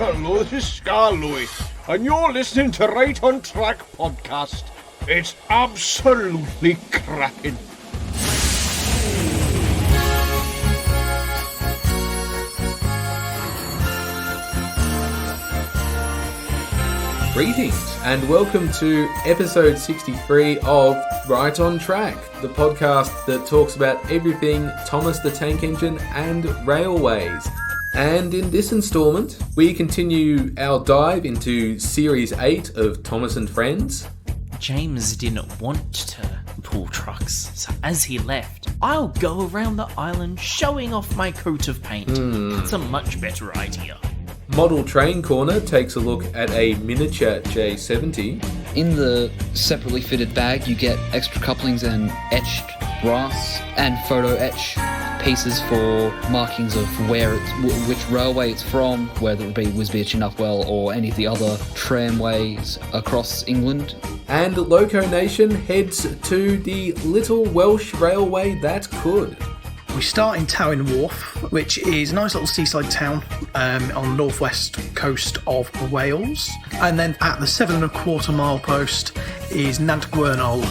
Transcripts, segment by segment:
Hello, this is Scar Louis, and you're listening to Right on Track podcast. It's absolutely cracking. Greetings and welcome to episode 63 of Right on Track, the podcast that talks about everything Thomas the Tank Engine and railways. And in this instalment, we continue our dive into Series 8 of Thomas and Friends. James didn't want to pull trucks, so as he left, I'll go around the island showing off my coat of paint. That's a much better idea. Model Train Corner takes a look at a miniature J70. In the separately fitted bag, you get extra couplings and etched brass and photo etch pieces for markings of where which railway it's from, whether it be Wisbech, Chinupwell, or any of the other tramways across England. And Loco Nation heads to the little Welsh railway that could. We start in Talyllyn Wharf, which is a nice little seaside town on the northwest coast of Wales. And then at the 7.25 mile post is Nant Gwernol.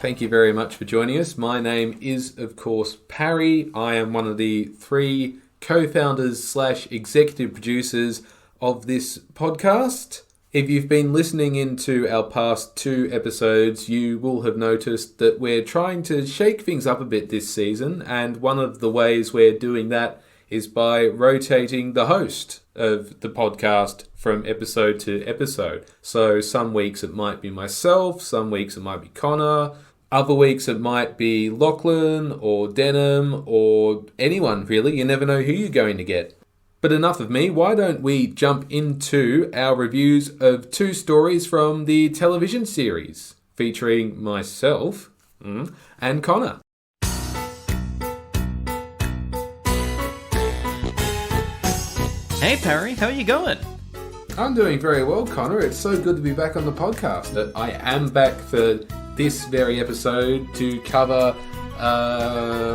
Thank you very much for joining us. My name is, of course, Parry. I am one of the three co-founders / executive producers of this podcast. If you've been listening into our past two episodes, you will have noticed that we're trying to shake things up a bit this season, and one of the ways we're doing that is by rotating the host of the podcast from episode to episode. So some weeks it might be myself, some weeks it might be Connor, other weeks it might be Lachlan or Denham or anyone really. You never know who you're going to get. But enough of me, why don't we jump into our reviews of two stories from the television series featuring myself and Connor. Hey Parry, how are you going? I'm doing very well, Connor. It's so good to be back on the podcast. I am back for this very episode to cover,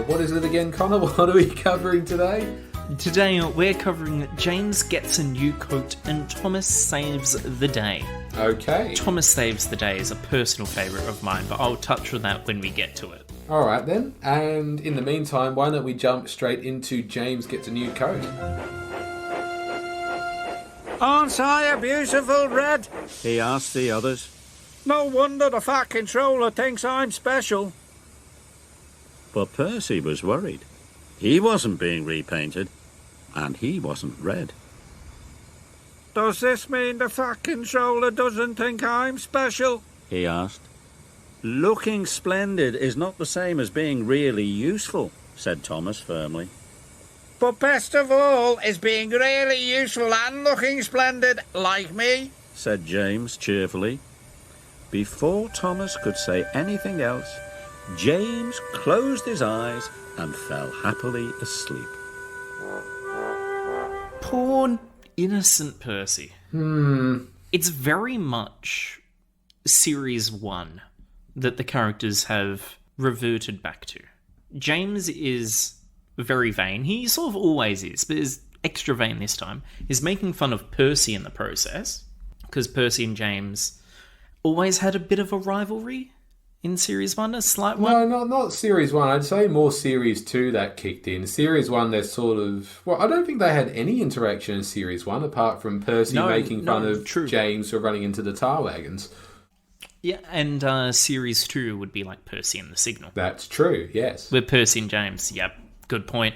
what is it again, Connor? What are we covering today? Today we're covering James Gets a New Coat and Thomas Saves the Day. Okay. Thomas Saves the Day is a personal favourite of mine, but I'll touch on that when we get to it. Alright then, and in the meantime, why don't we jump straight into James Gets a New Coat? Aren't I a beautiful red? He asked the others. No wonder the Fat Controller thinks I'm special. But Percy was worried. He wasn't being repainted, and he wasn't red. Does this mean the Fat Controller doesn't think I'm special? He asked. Looking splendid is not the same as being really useful, said Thomas firmly. But best of all is being really useful and looking splendid, like me, said James cheerfully. Before Thomas could say anything else, James closed his eyes and fell happily asleep. Poor innocent Percy. It's very much Series 1 that the characters have reverted back to. James is very vain. He sort of always is, but is extra vain this time. He's making fun of Percy in the process, because Percy and James always had a bit of a rivalry in Series 1, a slight one. No, not Series 1. I'd say more Series 2 that kicked in. Series 1, they're sort of... Well, I don't think they had any interaction in Series 1, apart from Percy making fun of James for running into the tar wagons. Yeah, and Series 2 would be like Percy and the Signal. That's true, yes. With Percy and James, yep, good point.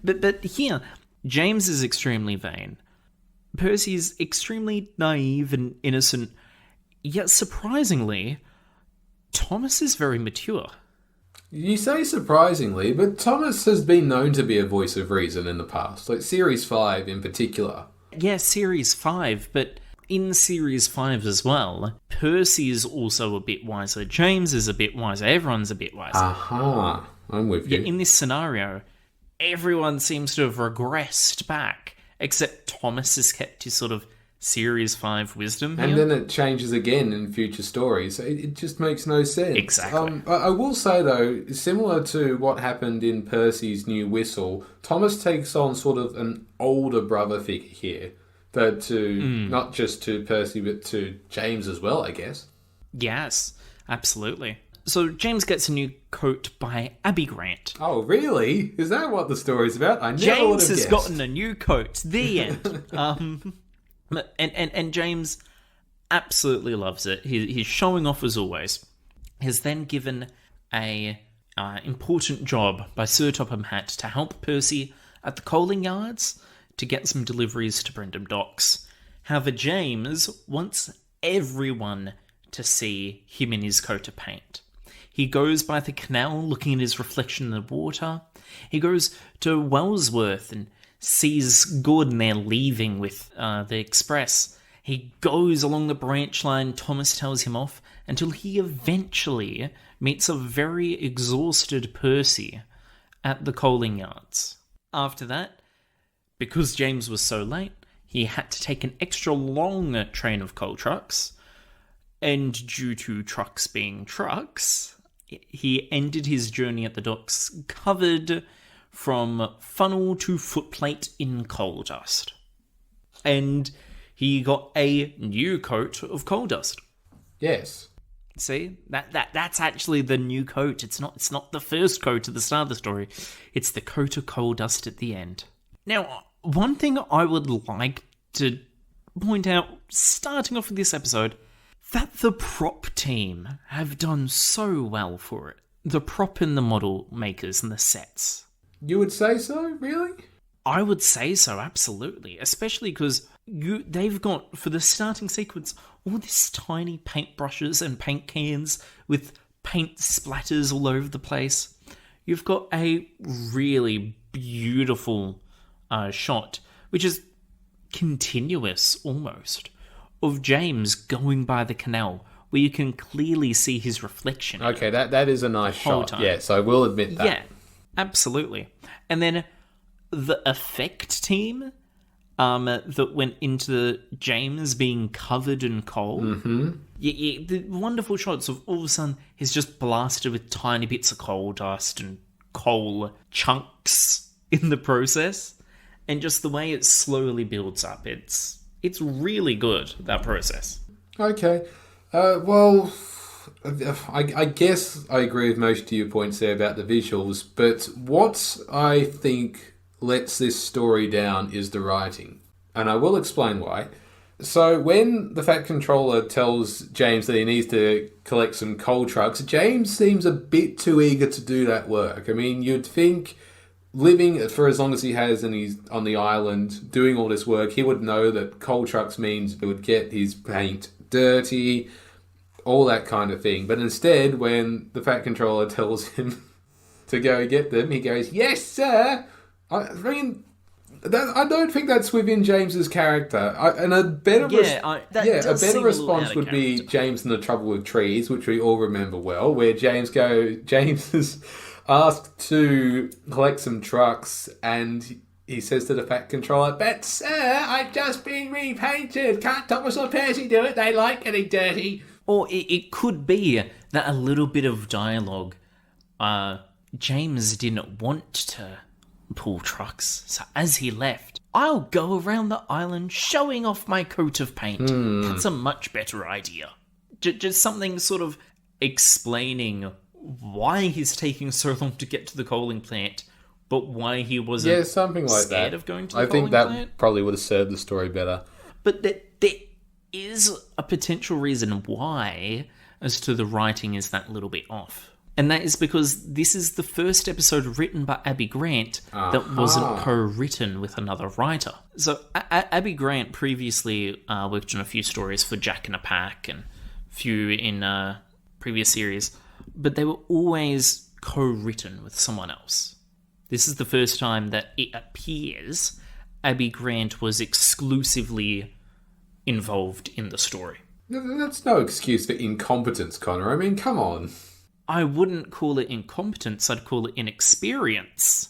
But here, James is extremely vain. Percy is extremely naive and innocent, yet surprisingly, Thomas is very mature. You say surprisingly, but Thomas has been known to be a voice of reason in the past, like Series 5 in particular. Yeah, Series 5, but in Series 5 as well, Percy is also a bit wiser, James is a bit wiser, everyone's a bit wiser. Aha, I'm with you. Yet in this scenario, everyone seems to have regressed back, except Thomas has kept his sort of Series 5 wisdom And here. then it changes again in future stories. So it just makes no sense. Exactly. I will say, though, similar to what happened in Percy's New Whistle, Thomas takes on sort of an older brother figure here. But not just to Percy, but to James as well, I guess. Yes, absolutely. So James gets a new coat by Abby Grant. Oh, really? Is that what the story's about? I never would James have has guessed. gotten a new coat. The end. And James absolutely loves it. He's showing off as always. He's then given a important job by Sir Topham Hatt to help Percy at the coaling yards to get some deliveries to Brendam Docks. However, James wants everyone to see him in his coat of paint. He goes by the canal looking at his reflection in the water. He goes to Wellsworth and sees Gordon there leaving with the express. He goes along the branch line Thomas tells him off until he eventually meets a very exhausted Percy at the coaling yards. After that, because James was so late, he had to take an extra long train of coal trucks, and due to trucks being trucks, he ended his journey at the docks covered from funnel to footplate in coal dust. And he got a new coat of coal dust. Yes. See, that's actually the new coat. It's not the first coat at the start of the story. It's the coat of coal dust at the end. Now, one thing I would like to point out, starting off with this episode, that the prop team have done so well for it. The prop and the model makers and the sets. You would say so? Really? I would say so, absolutely. Especially because they've got, for the starting sequence, all these tiny paintbrushes and paint cans with paint splatters all over the place. You've got a really beautiful shot, which is continuous almost, of James going by the canal, where you can clearly see his reflection. Okay, that is a nice shot. Time. Yes, I will admit that. Yeah, absolutely. And then the effect team that went into James being covered in coal. Mm-hmm. Yeah, the wonderful shots of all of a sudden he's just blasted with tiny bits of coal dust and coal chunks in the process. And just the way it slowly builds up, it's really good, that process. Okay. Well, I guess I agree with most of your points there about the visuals, but what I think lets this story down is the writing. And I will explain why. So when the Fat Controller tells James that he needs to collect some coal trucks, James seems a bit too eager to do that work. I mean, you'd think living for as long as he has and he's on the island doing all this work, he would know that coal trucks means it would get his paint dirty, all that kind of thing. But instead, when the Fat Controller tells him to go get them, he goes, "Yes, sir." I mean, I don't think that's within James's character. A better response would be James and the Trouble with Trees, which we all remember well, where James is asked to collect some trucks, and he says to the Fat Controller, "But sir, I've just been repainted. Can't Thomas or Percy do it? They like getting dirty." Or it could be that a little bit of dialogue, James didn't want to pull trucks, so as he left, "I'll go around the island showing off my coat of paint." That's a much better idea. Just something sort of explaining why he's taking so long to get to the coaling plant, but why he wasn't something like scared that. of going to the I coaling think that plant. probably would have served the story better. But there is a potential reason why as to the writing is that little bit off. And that is because this is the first episode written by Abby Grant that wasn't co-written with another writer. So Abby Grant previously worked on a few stories for Jack in a Pack and a few in previous series, but they were always co-written with someone else. This is the first time that it appears Abby Grant was exclusively involved in the story. That's no excuse for incompetence, Connor. I mean, come on. I wouldn't call it incompetence, I'd call it inexperience.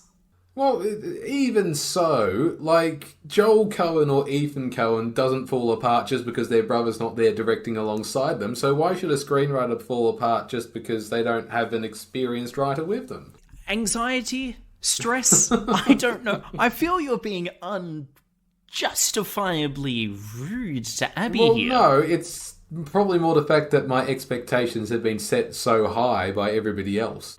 Well, even so, like, Joel Cohen or Ethan Cohen doesn't fall apart just because their brother's not there directing alongside them, so why should a screenwriter fall apart just because they don't have an experienced writer with them? Anxiety? Stress? I don't know. I feel you're being unjustifiably rude to Abby here. Well, no, it's probably more the fact that my expectations have been set so high by everybody else.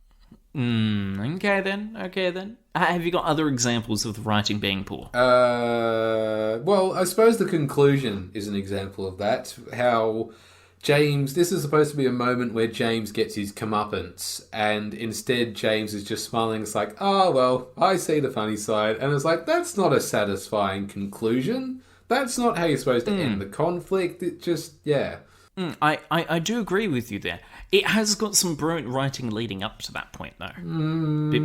Okay then. Have you got other examples of the writing being poor? Well, I suppose the conclusion is an example of that. How James, this is supposed to be a moment where James gets his comeuppance, and instead James is just smiling. It's like, oh, well, I see the funny side. And it's like, that's not a satisfying conclusion. That's not how you're supposed to end the conflict. It just, yeah. I do agree with you there. It has got some brilliant writing leading up to that point, though.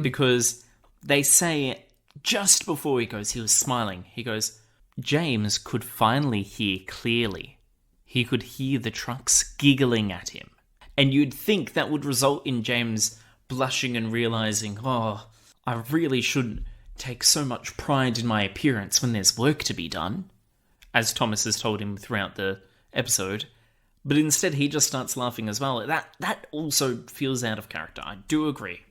Because they say, just before he was smiling. He goes, James could finally hear clearly. He could hear the trucks giggling at him. And you'd think that would result in James blushing and realising, oh, I really shouldn't take so much pride in my appearance when there's work to be done, as Thomas has told him throughout the episode. But instead, he just starts laughing as well. That also feels out of character. I do agree.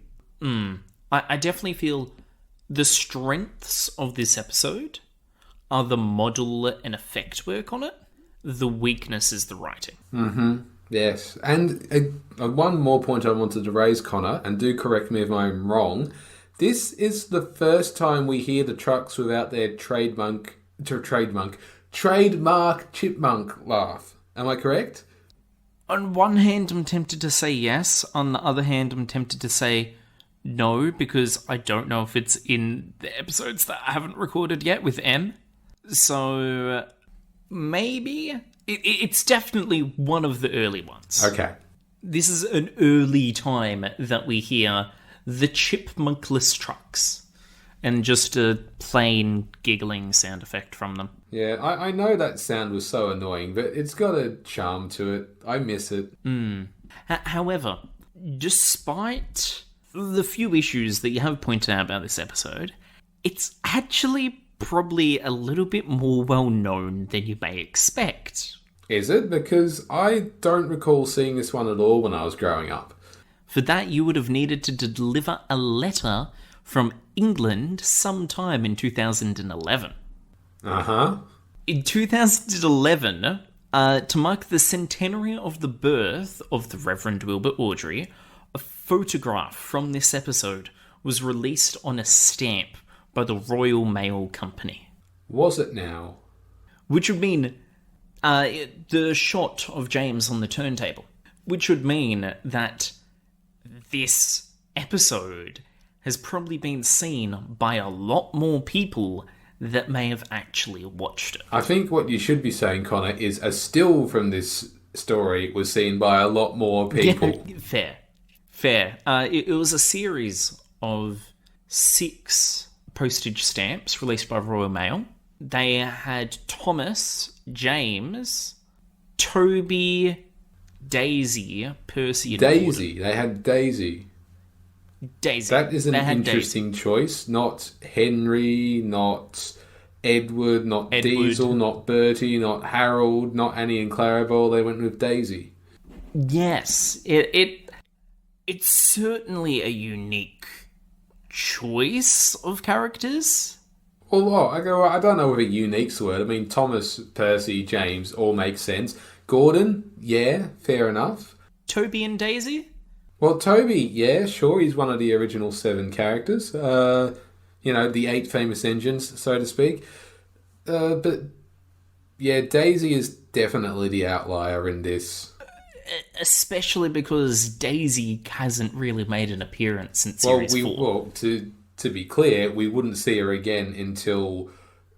I definitely feel the strengths of this episode are the model and effect work on it. The weakness is the writing. Yes. And one more point I wanted to raise, Connor, and do correct me if I'm wrong. This is the first time we hear the trucks without their trademark chipmunk laugh. Am I correct? On one hand, I'm tempted to say yes. On the other hand, I'm tempted to say no, because I don't know if it's in the episodes that I haven't recorded yet with M. So maybe. It's definitely one of the early ones. Okay. This is an early time that we hear the chipmunkless trucks. And just a plain giggling sound effect from them. Yeah, I know that sound was so annoying, but it's got a charm to it. I miss it. However, despite the few issues that you have pointed out about this episode, it's actually probably a little bit more well-known than you may expect. Is it? Because I don't recall seeing this one at all when I was growing up. For that, you would have needed to deliver a letter from England sometime in 2011. In 2011, to mark the centenary of the birth of the Reverend Wilbur Awdry, a photograph from this episode was released on a stamp by the Royal Mail Company. Was it now? Which would mean the shot of James on the turntable. Which would mean that this episode has probably been seen by a lot more people that may have actually watched it. I think what you should be saying, Connor, is a still from this story was seen by a lot more people. Yeah, fair. It was a series of 6 postage stamps released by Royal Mail. They had Thomas, James, Toby, Daisy, Percy, and Daisy. Gordon. They had Daisy. Daisy. That is an interesting choice. Not Henry, not Edward, not Diesel, not Bertie, not Harold, not Annie and Clarabelle. They went with Daisy. Yes. It's certainly a unique choice of characters. Well, I don't know if a unique's the word. I mean, Thomas, Percy, James all make sense. Gordon, yeah, fair enough. Toby and Daisy? Well, Toby, yeah, sure, he's one of the original 7 characters. The 8 famous engines, so to speak. But, yeah, Daisy is definitely the outlier in this. Especially because Daisy hasn't really made an appearance since Series 4. Well, to be clear, we wouldn't see her again until...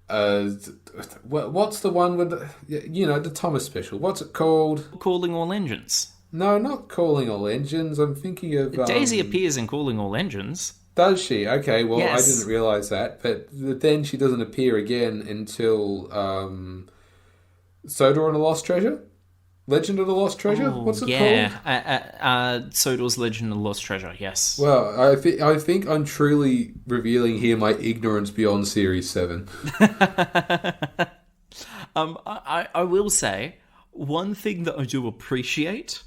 what's the one with the Thomas special? What's it called? Calling All Engines. No, not Calling All Engines. I'm thinking of... Daisy appears in Calling All Engines. Does she? Okay, well, yes. I didn't realise that. But then she doesn't appear again until Soda on a Lost Treasure? Legend of the Lost Treasure? Oh, What's it called? Sodor's Legend of the Lost Treasure, yes. Well, I think I'm truly revealing here my ignorance beyond Series 7. I will say, one thing that I do appreciate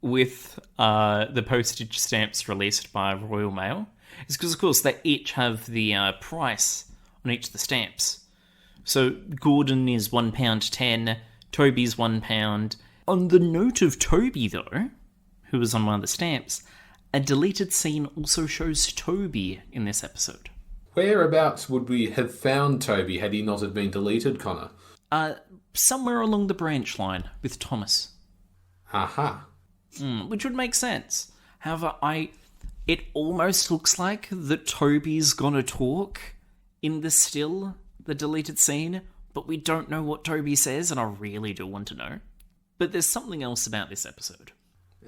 with the postage stamps released by Royal Mail is because, of course, they each have the price on each of the stamps. So Gordon is £1.10, Toby's £1. On the note of Toby, though, who was on one of the stamps, a deleted scene also shows Toby in this episode. Whereabouts would we have found Toby had he not have been deleted, Connor? Somewhere along the branch line with Thomas. Aha. Which would make sense. However, it almost looks like that Toby's gonna talk in the deleted scene, but we don't know what Toby says, and I really do want to know. But there's something else about this episode.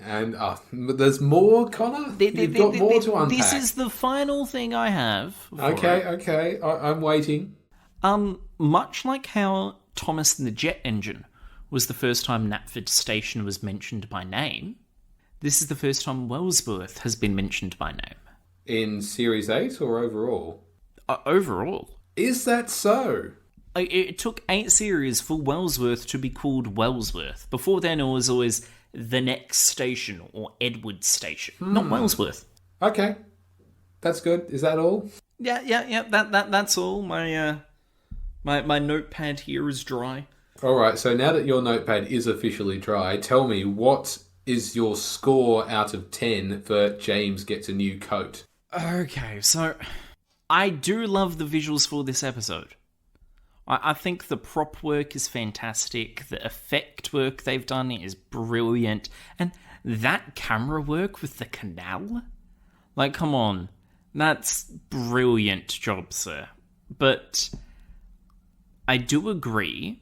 And there's more, Connor? You've got more to unpack. This is the final thing I have. Okay. I'm waiting. Much like how Thomas and the Jet Engine was the first time Knapford Station was mentioned by name, this is the first time Wellsworth has been mentioned by name. In Series 8 or overall? Overall. Is that so? It took 8 series for Wellsworth to be called Wellsworth. Before then, it was always the next station or Edward Station, not Wellsworth. Okay, that's good. Is that all? Yeah. That's all. My notepad here is dry. All right. So now that your notepad is officially dry, tell me, what is your score out of 10 for James Gets a New Coat? Okay, so I do love the visuals for this episode. I think the prop work is fantastic. The effect work they've done is brilliant. And that camera work with the canal? Like, come on. That's brilliant job, sir. But I do agree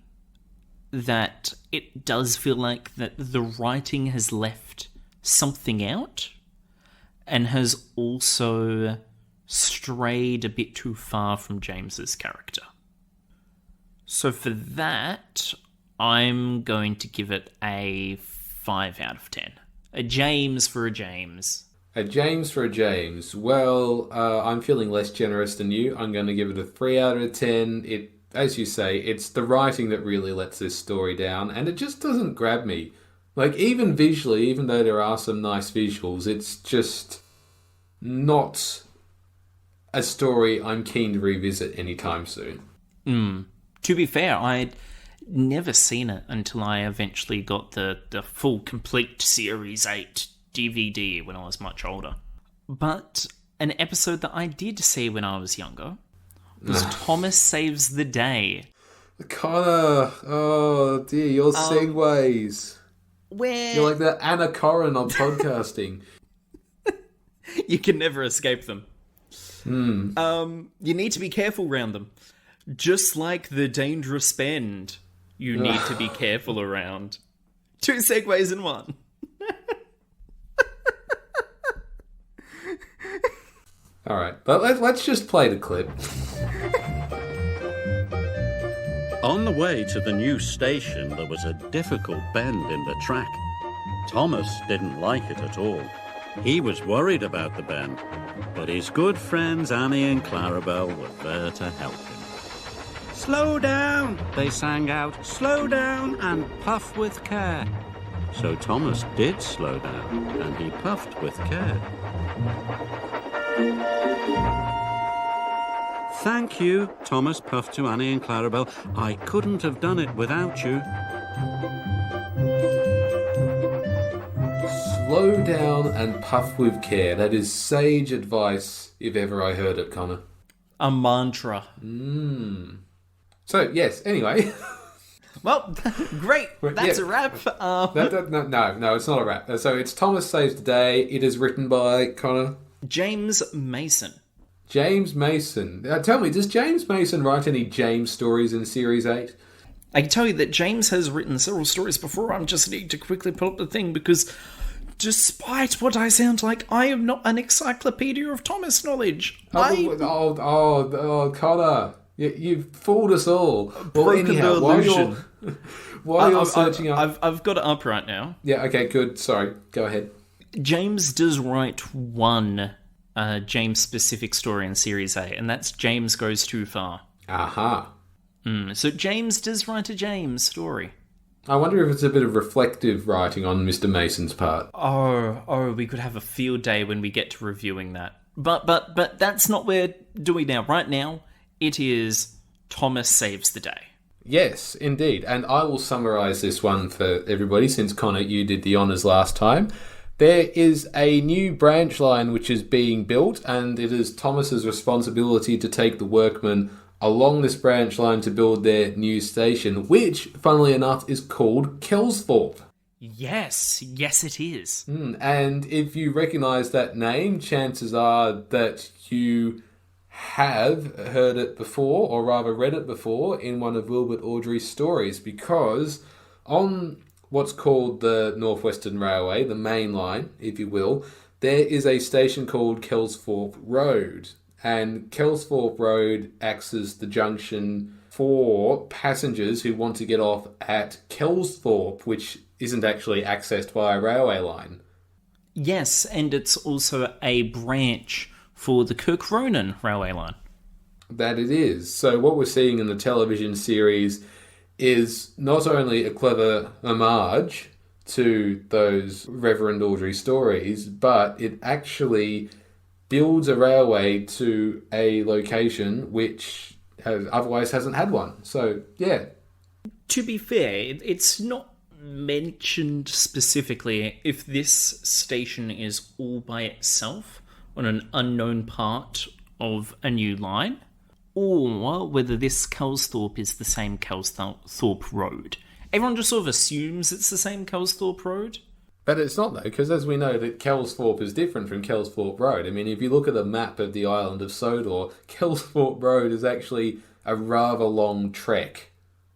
that it does feel like that the writing has left something out and has also strayed a bit too far from James's character. So for that, I'm going to give it a 5 out of 10. A James for a James. A James for a James. Well, I'm feeling less generous than you. I'm going to give it a 3 out of 10. As you say, it's the writing that really lets this story down, and it just doesn't grab me. Like, even visually, even though there are some nice visuals, it's just not a story I'm keen to revisit anytime soon. To be fair, I'd never seen it until I eventually got the full complete Series 8 DVD when I was much older. But an episode that I did see when I was younger was Thomas Saves the Day. Connor, oh dear, your segues. Where You're like the Anna Corrin on podcasting. you can never escape them. You need to be careful around them. Just like the dangerous bend, you need to be careful around. 2 segues in one. All right, but let's just play the clip. On the way to the new station, there was a difficult bend in the track. Thomas didn't like it at all. He was worried about the bend, but his good friends Annie and Clarabelle were there to help him. "Slow down," they sang out. "Slow down and puff with care." So Thomas did slow down, and he puffed with care. "Thank you," Thomas puffed to Annie and Clarabelle. "I couldn't have done it without you." Slow down and puff with care. That is sage advice, if ever I heard it, Connor. A mantra. So, yes, anyway. Well, great. That's a wrap. No, it's not a wrap. So it's Thomas Saves the Day. It is written by, Connor? James Mason. James Mason. Tell me, does James Mason write any James stories in Series 8? I can tell you that James has written several stories before. I'm just need to quickly pull up the thing because despite what I sound like, I am not an encyclopedia of Thomas knowledge. Connor. You've fooled us all. Broken the illusion. While you're searching up... I've got it up right now. Yeah, okay, good. Sorry, go ahead. James does write one James-specific story in Series A, and that's James Goes Too Far. Aha. So James does write a James story. I wonder if it's a bit of reflective writing on Mr. Mason's part. Oh, we could have a field day when we get to reviewing that. But that's not what we're doing now. Right now, it is Thomas Saves the Day. Yes, indeed. And I will summarise this one for everybody, since, Connor, you did the honours last time. There is a new branch line which is being built, and it is Thomas's responsibility to take the workmen along this branch line to build their new station, which, funnily enough, is called Kelsthorpe. Yes it is. And if you recognise that name, chances are that you have heard it before, or rather read it before, in one of Wilbert Awdry's stories, because on what's called the Northwestern Railway, the main line, if you will, there is a station called Kelsthorpe Road. And Kelsthorpe Road acts as the junction for passengers who want to get off at Kelsthorpe, which isn't actually accessed by a railway line. Yes, and it's also a branch for the Kirk-Ronan railway line. That it is. So what we're seeing in the television series is not only a clever homage to those Reverend Awdry stories, but it actually builds a railway to a location which otherwise hasn't had one. So, yeah. To be fair, it's not mentioned specifically if this station is all by itself on an unknown part of a new line, or whether this Kelsthorpe is the same Kelsthorpe Road. Everyone just sort of assumes it's the same Kelsthorpe Road. But it's not, though, because as we know, that Kelsthorpe is different from Kelsthorpe Road. I mean, if you look at a map of the island of Sodor, Kelsthorpe Road is actually a rather long trek,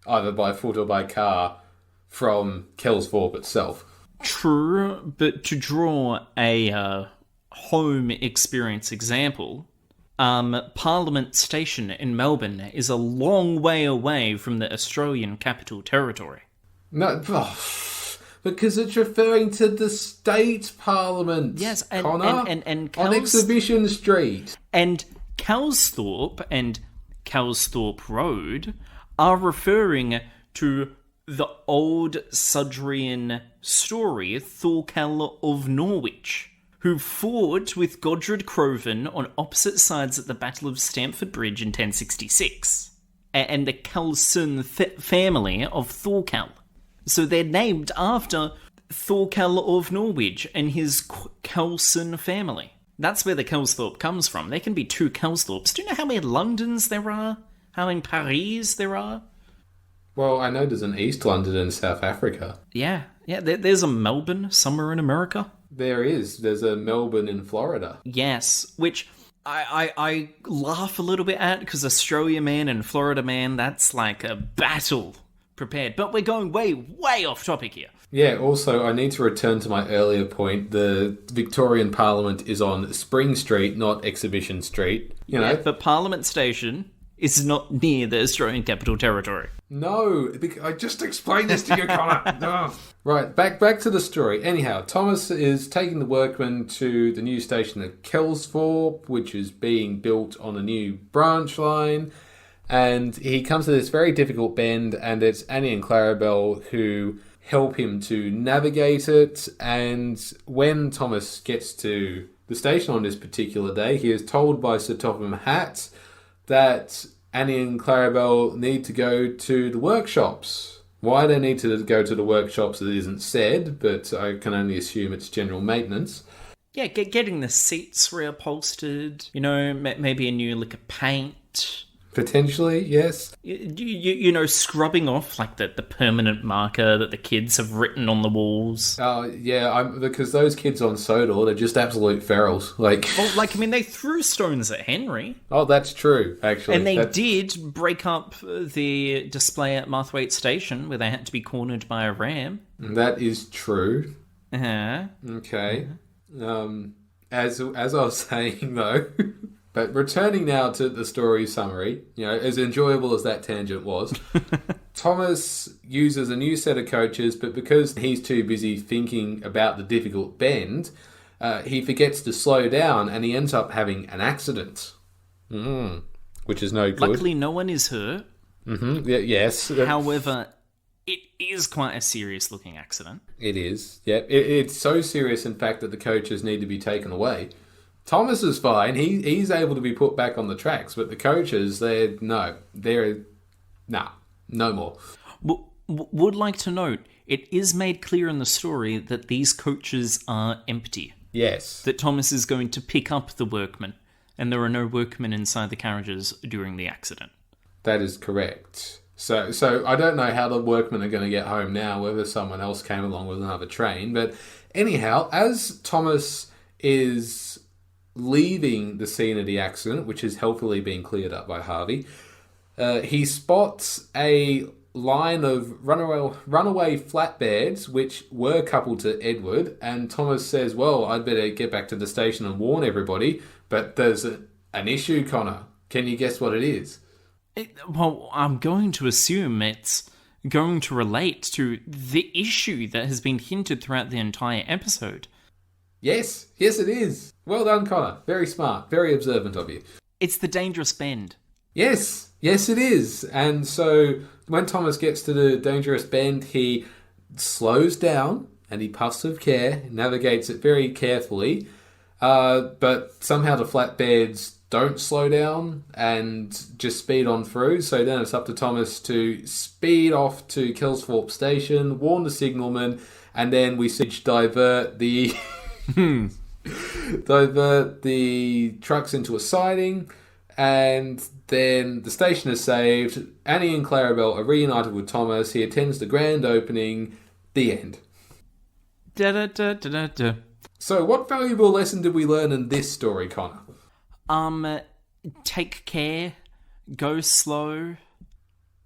either by foot or by car, from Kelsthorpe itself. True, but to draw a home experience example, Parliament Station in Melbourne is a long way away from the Australian Capital Territory. No, because it's referring to the state parliament. Yes, and Connor, on Exhibition Street. And Kelsthorpe and Kelsthorpe Road are referring to the old Sudrian story Thorkel of Norwich, who fought with Godred Crovan on opposite sides at the Battle of Stamford Bridge in 1066, and the Kelson family of Thorkel. So they're named after Thorkel of Norwich and his Kelson family. That's where the Kelsthorpe comes from. There can be two Kelsthorpes. Do you know how many Londons there are? How many Parrys there are? Well, I know there's an East London in South Africa. Yeah. There's a Melbourne somewhere in America. There is. There's a Melbourne in Florida. Yes, which I laugh a little bit at, because Australia Man and Florida Man, that's like a battle prepared. But we're going way off topic here. Yeah, also, I need to return to my earlier point. The Victorian Parliament is on Spring Street, not Exhibition Street. You know. Yeah, but Parliament Station is not near the Australian Capital Territory. No, I just explained this to you, Connor. No. Right, back to the story. Anyhow, Thomas is taking the workmen to the new station at Kelsthorpe, which is being built on a new branch line. And he comes to this very difficult bend, and it's Annie and Clarabelle who help him to navigate it. And when Thomas gets to the station on this particular day, he is told by Sir Topham Hatt that Annie and Clarabelle need to go to the workshops. Why they need to go to the workshops, it isn't said, but I can only assume it's general maintenance. Yeah, getting the seats reupholstered, maybe a new lick of paint. Potentially, yes. Scrubbing off like the permanent marker that the kids have written on the walls. Because those kids on Sodor, they're just absolute ferals. They threw stones at Henry. Oh, that's true, actually. And they did break up the display at Marthwaite Station, where they had to be cornered by a ram. That is true. Uh-huh. Okay. As I was saying, though, But returning now to the story summary, as enjoyable as that tangent was, Thomas uses a new set of coaches, but because he's too busy thinking about the difficult bend, he forgets to slow down and he ends up having an accident. Which is no good. Luckily, no one is hurt. Mm-hmm. Yes. However, it is quite a serious-looking accident. It is. Yeah, it's so serious, in fact, that the coaches need to be taken away. Thomas is fine. He's able to be put back on the tracks, but the coaches, no more. Would like to note, it is made clear in the story that these coaches are empty. Yes. That Thomas is going to pick up the workmen, and there are no workmen inside the carriages during the accident. That is correct. So I don't know how the workmen are going to get home now, whether someone else came along with another train. But anyhow, as Thomas is leaving the scene of the accident, which is healthily being cleared up by Harvey, he spots a line of runaway flatbeds, which were coupled to Edward, and Thomas says, well, I'd better get back to the station and warn everybody, but there's an issue, Connor. Can you guess what it is? Well, I'm going to assume it's going to relate to the issue that has been hinted throughout the entire episode. Yes, it is. Well done, Connor. Very smart, very observant of you. It's the dangerous bend. Yes, it is. And so when Thomas gets to the dangerous bend, he slows down and he puffs with care, navigates it very carefully, but somehow the flatbeds don't slow down and just speed on through. So then it's up to Thomas to speed off to Kelsthorpe Station, warn the signalman, and then we divert the trucks into a siding, and then the station is saved. Annie and Clarabelle are reunited with Thomas. He attends the grand opening. The end. Da-da-da-da-da-da. So what valuable lesson did we learn in this story, Connor? Take care, go slow.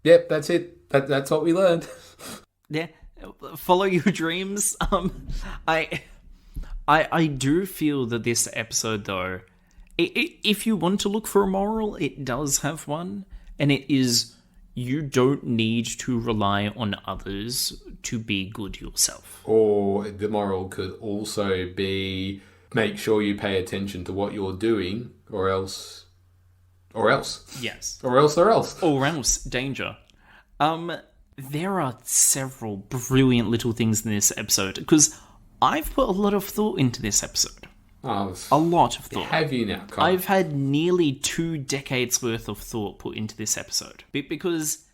Yep, that's it. That's what we learned. Yeah, follow your dreams. I do feel that this episode, though, if you want to look for a moral, it does have one, and it is you don't need to rely on others to be good yourself. Or the moral could also be make sure you pay attention to what you're doing, or else. Yes. Or else. Danger. There are several brilliant little things in this episode, because I've put a lot of thought into this episode. Oh, a lot of thought. Have you now, Connor? I've had nearly 2 decades worth of thought put into this episode. Because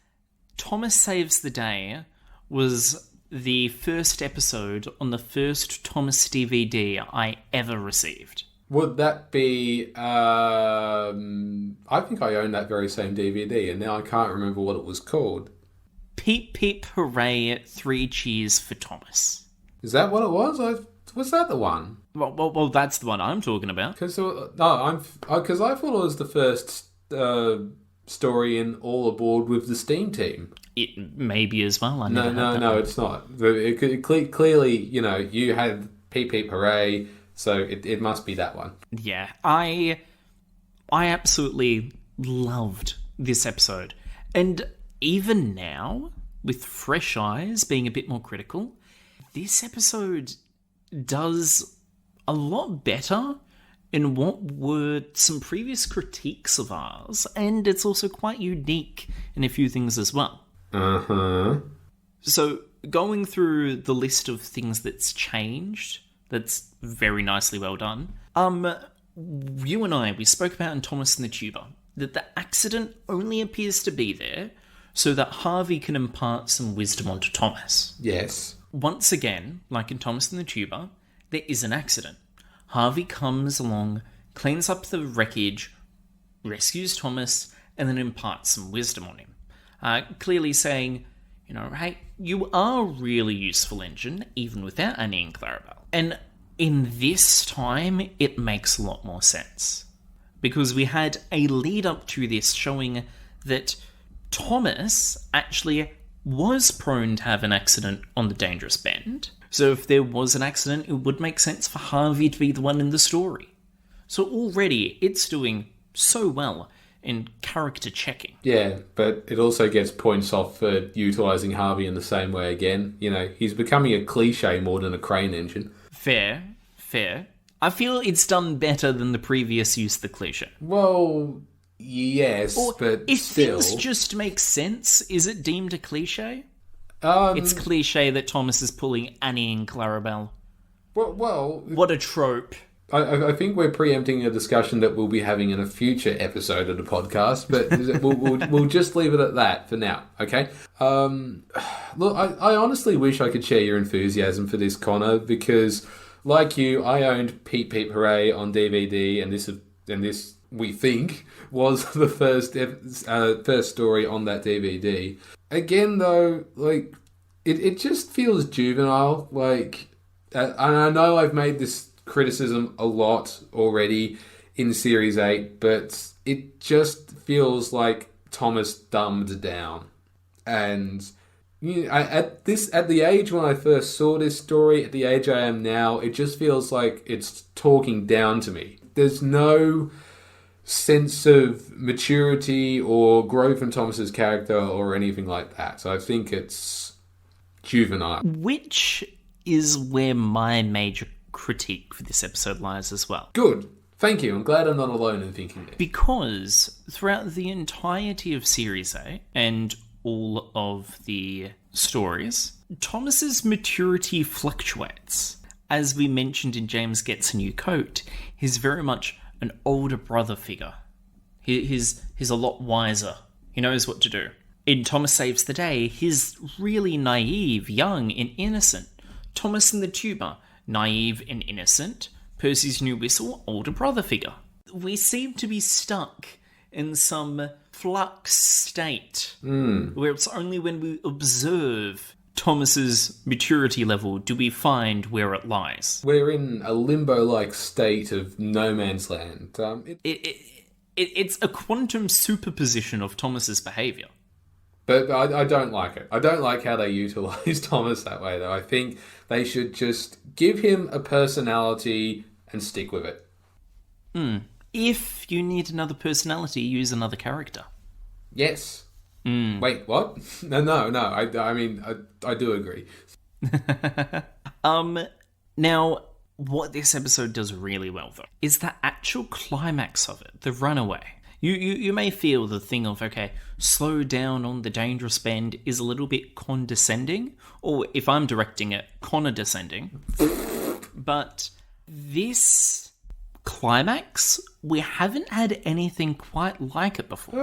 Thomas Saves the Day was the first episode on the first Thomas DVD I ever received. Would that be... I think I own that very same DVD, and now I can't remember what it was called. Peep Peep Hooray, 3 Cheers for Thomas. Is that what it was? Was that the one? Well, that's the one I'm talking about. Because I thought it was the first story in All Aboard with the Steam Team. It may be as well. No, it's not. Clearly, you had Peep Peep Hooray, so it must be that one. Yeah, I absolutely loved this episode. And even now, with fresh eyes, being a bit more critical, this episode does a lot better in what were some previous critiques of ours, and it's also quite unique in a few things as well. Uh-huh. So, going through the list of things that's changed, that's very nicely well done. You and I, we spoke about in Thomas and the Tuber, that the accident only appears to be there so that Harvey can impart some wisdom onto Thomas. Yes. Once again, like in Thomas and the Tuber, there is an accident. Harvey comes along, cleans up the wreckage, rescues Thomas, and then imparts some wisdom on him. Clearly saying, hey, you are a really useful engine, even without Annie and Clarabelle. And in this time, it makes a lot more sense. Because we had a lead up to this showing that Thomas actually was prone to have an accident on the dangerous bend. So if there was an accident, it would make sense for Harvey to be the one in the story. So already, it's doing so well in character checking. Yeah, but it also gets points off for utilising Harvey in the same way again. You know, he's becoming a cliche more than a crane engine. Fair. I feel it's done better than the previous use of the cliche. Well, yes, Or but if still. things just make sense, is it deemed a cliche? Um, It's cliche that Thomas is pulling Annie and Clarabelle. well, What a trope. I think we're preempting a discussion that we'll be having in a future episode of the podcast, but we'll just leave it at that for now, okay? Look, I honestly wish I could share your enthusiasm for this, Connor, because, like you, I owned Peep Peep Hooray on DVD, and this we think was the first story on that DVD. Again, though, like it just feels juvenile. Like, and I know I've made this criticism a lot already in Series 8, but it just feels like Thomas dumbed down. And you know, at the age when I first saw this story, at the age I am now, it just feels like it's talking down to me. There's no sense of maturity or growth in Thomas's character or anything like that. So I think it's juvenile. Which is where my major critique for this episode lies as well. Good. Thank you. I'm glad I'm not alone in thinking this. Because throughout the entirety of Series 8 and all of the stories, Thomas's maturity fluctuates. As we mentioned in James Gets a New Coat, he's very much an older brother figure. He's a lot wiser. He knows what to do. In Thomas Saves the Day, he's really naive, young, and innocent. Thomas and the Tuba, naive and innocent. Percy's New Whistle, older brother figure. We seem to be stuck in some flux state where it's only when we observe Thomas's maturity level do we find where it lies. We're in a limbo-like state of no man's land. It's a quantum superposition of Thomas's behaviour. But I don't like it. I don't like how they utilise Thomas that way, though. I think they should just give him a personality and stick with it. If you need another personality, use another character. Yes. Wait, what? No. I mean, I do agree. Now, what this episode does really well, though, is the actual climax of it, the runaway. You may feel the thing of, okay, slow down on the dangerous bend is a little bit condescending, or if I'm directing it, condescending. But this climax, we haven't had anything quite like it before.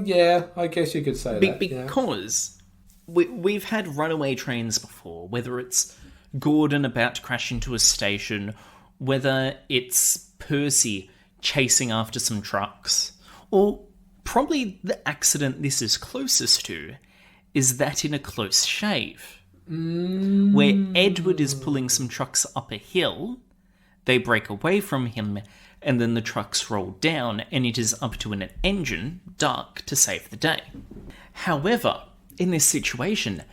Yeah, I guess you could say that. Because we've had runaway trains before, whether it's Gordon about to crash into a station, whether it's Percy chasing after some trucks, or probably the accident this is closest to is that in A Close Shave, where Edward is pulling some trucks up a hill, they break away from him, and then the trucks roll down, and it is up to an engine, Duck, to save the day. However, in this situation,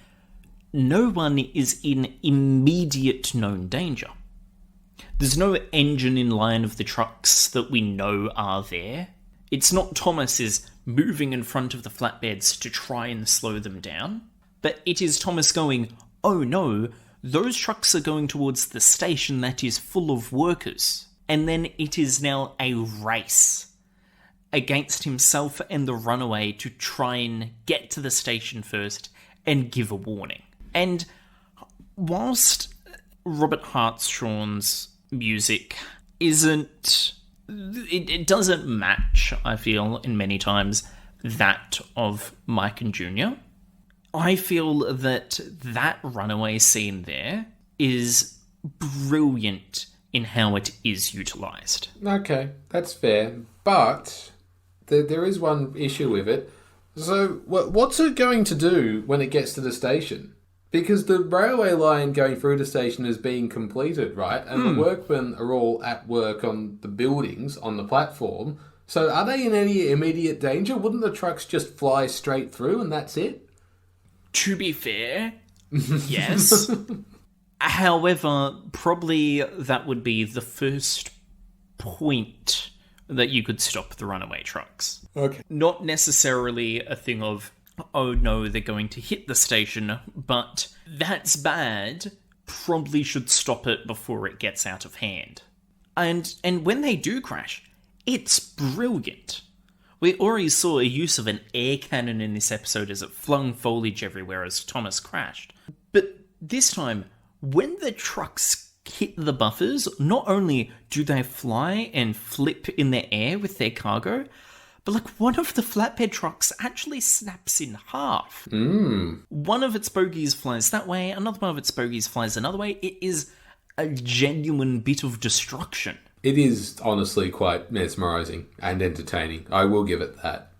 no one is in immediate known danger. There's no engine in line of the trucks that we know are there. It's not Thomas is moving in front of the flatbeds to try and slow them down, but it is Thomas going, oh no, those trucks are going towards the station that is full of workers. And then it is now a race against himself and the runaway to try and get to the station first and give a warning. And whilst Robert Hartshorn's music it doesn't match, I feel, in many times, that of Mike and Junior. I feel that runaway scene there is brilliant in how it is utilised. Okay, that's fair. But there is one issue with it. So what's it going to do when it gets to the station? Because the railway line going through the station is being completed, right? And the workmen are all at work on the buildings, on the platform. So are they in any immediate danger? Wouldn't the trucks just fly straight through and that's it? To be fair, yes. However, probably that would be the first point that you could stop the runaway trucks. Okay. Not necessarily a thing of, oh no, they're going to hit the station, but that's bad. Probably should stop it before it gets out of hand. And when they do crash, it's brilliant. We already saw a use of an air cannon in this episode as it flung foliage everywhere as Thomas crashed. But this time, when the trucks hit the buffers, not only do they fly and flip in the air with their cargo, but like one of the flatbed trucks actually snaps in half. One of its bogies flies that way, another one of its bogies flies another way. It is a genuine bit of destruction. It is honestly quite mesmerising and entertaining. I will give it that.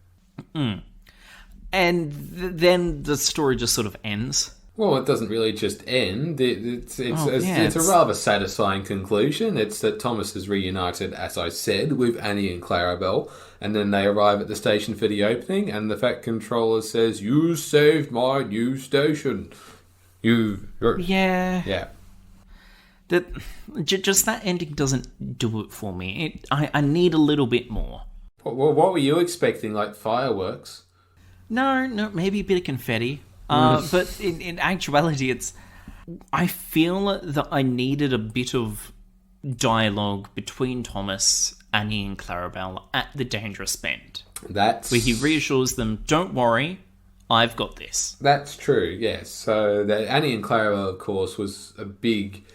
And then the story just sort of ends. Well, it doesn't really just end. It's a rather satisfying conclusion. It's that Thomas is reunited, as I said, with Annie and Clarabelle, and then they arrive at the station for the opening, and the Fat Controller says, "You saved my new station." Yeah. Just that ending doesn't do it for me. I need a little bit more. What were you expecting? Like fireworks? No, maybe a bit of confetti. But in actuality, I feel that I needed a bit of dialogue between Thomas, Annie, and Clarabelle at the dangerous bend. Where he reassures them, don't worry, I've got this. That's true, yes. So Annie and Clarabelle, of course, was a big...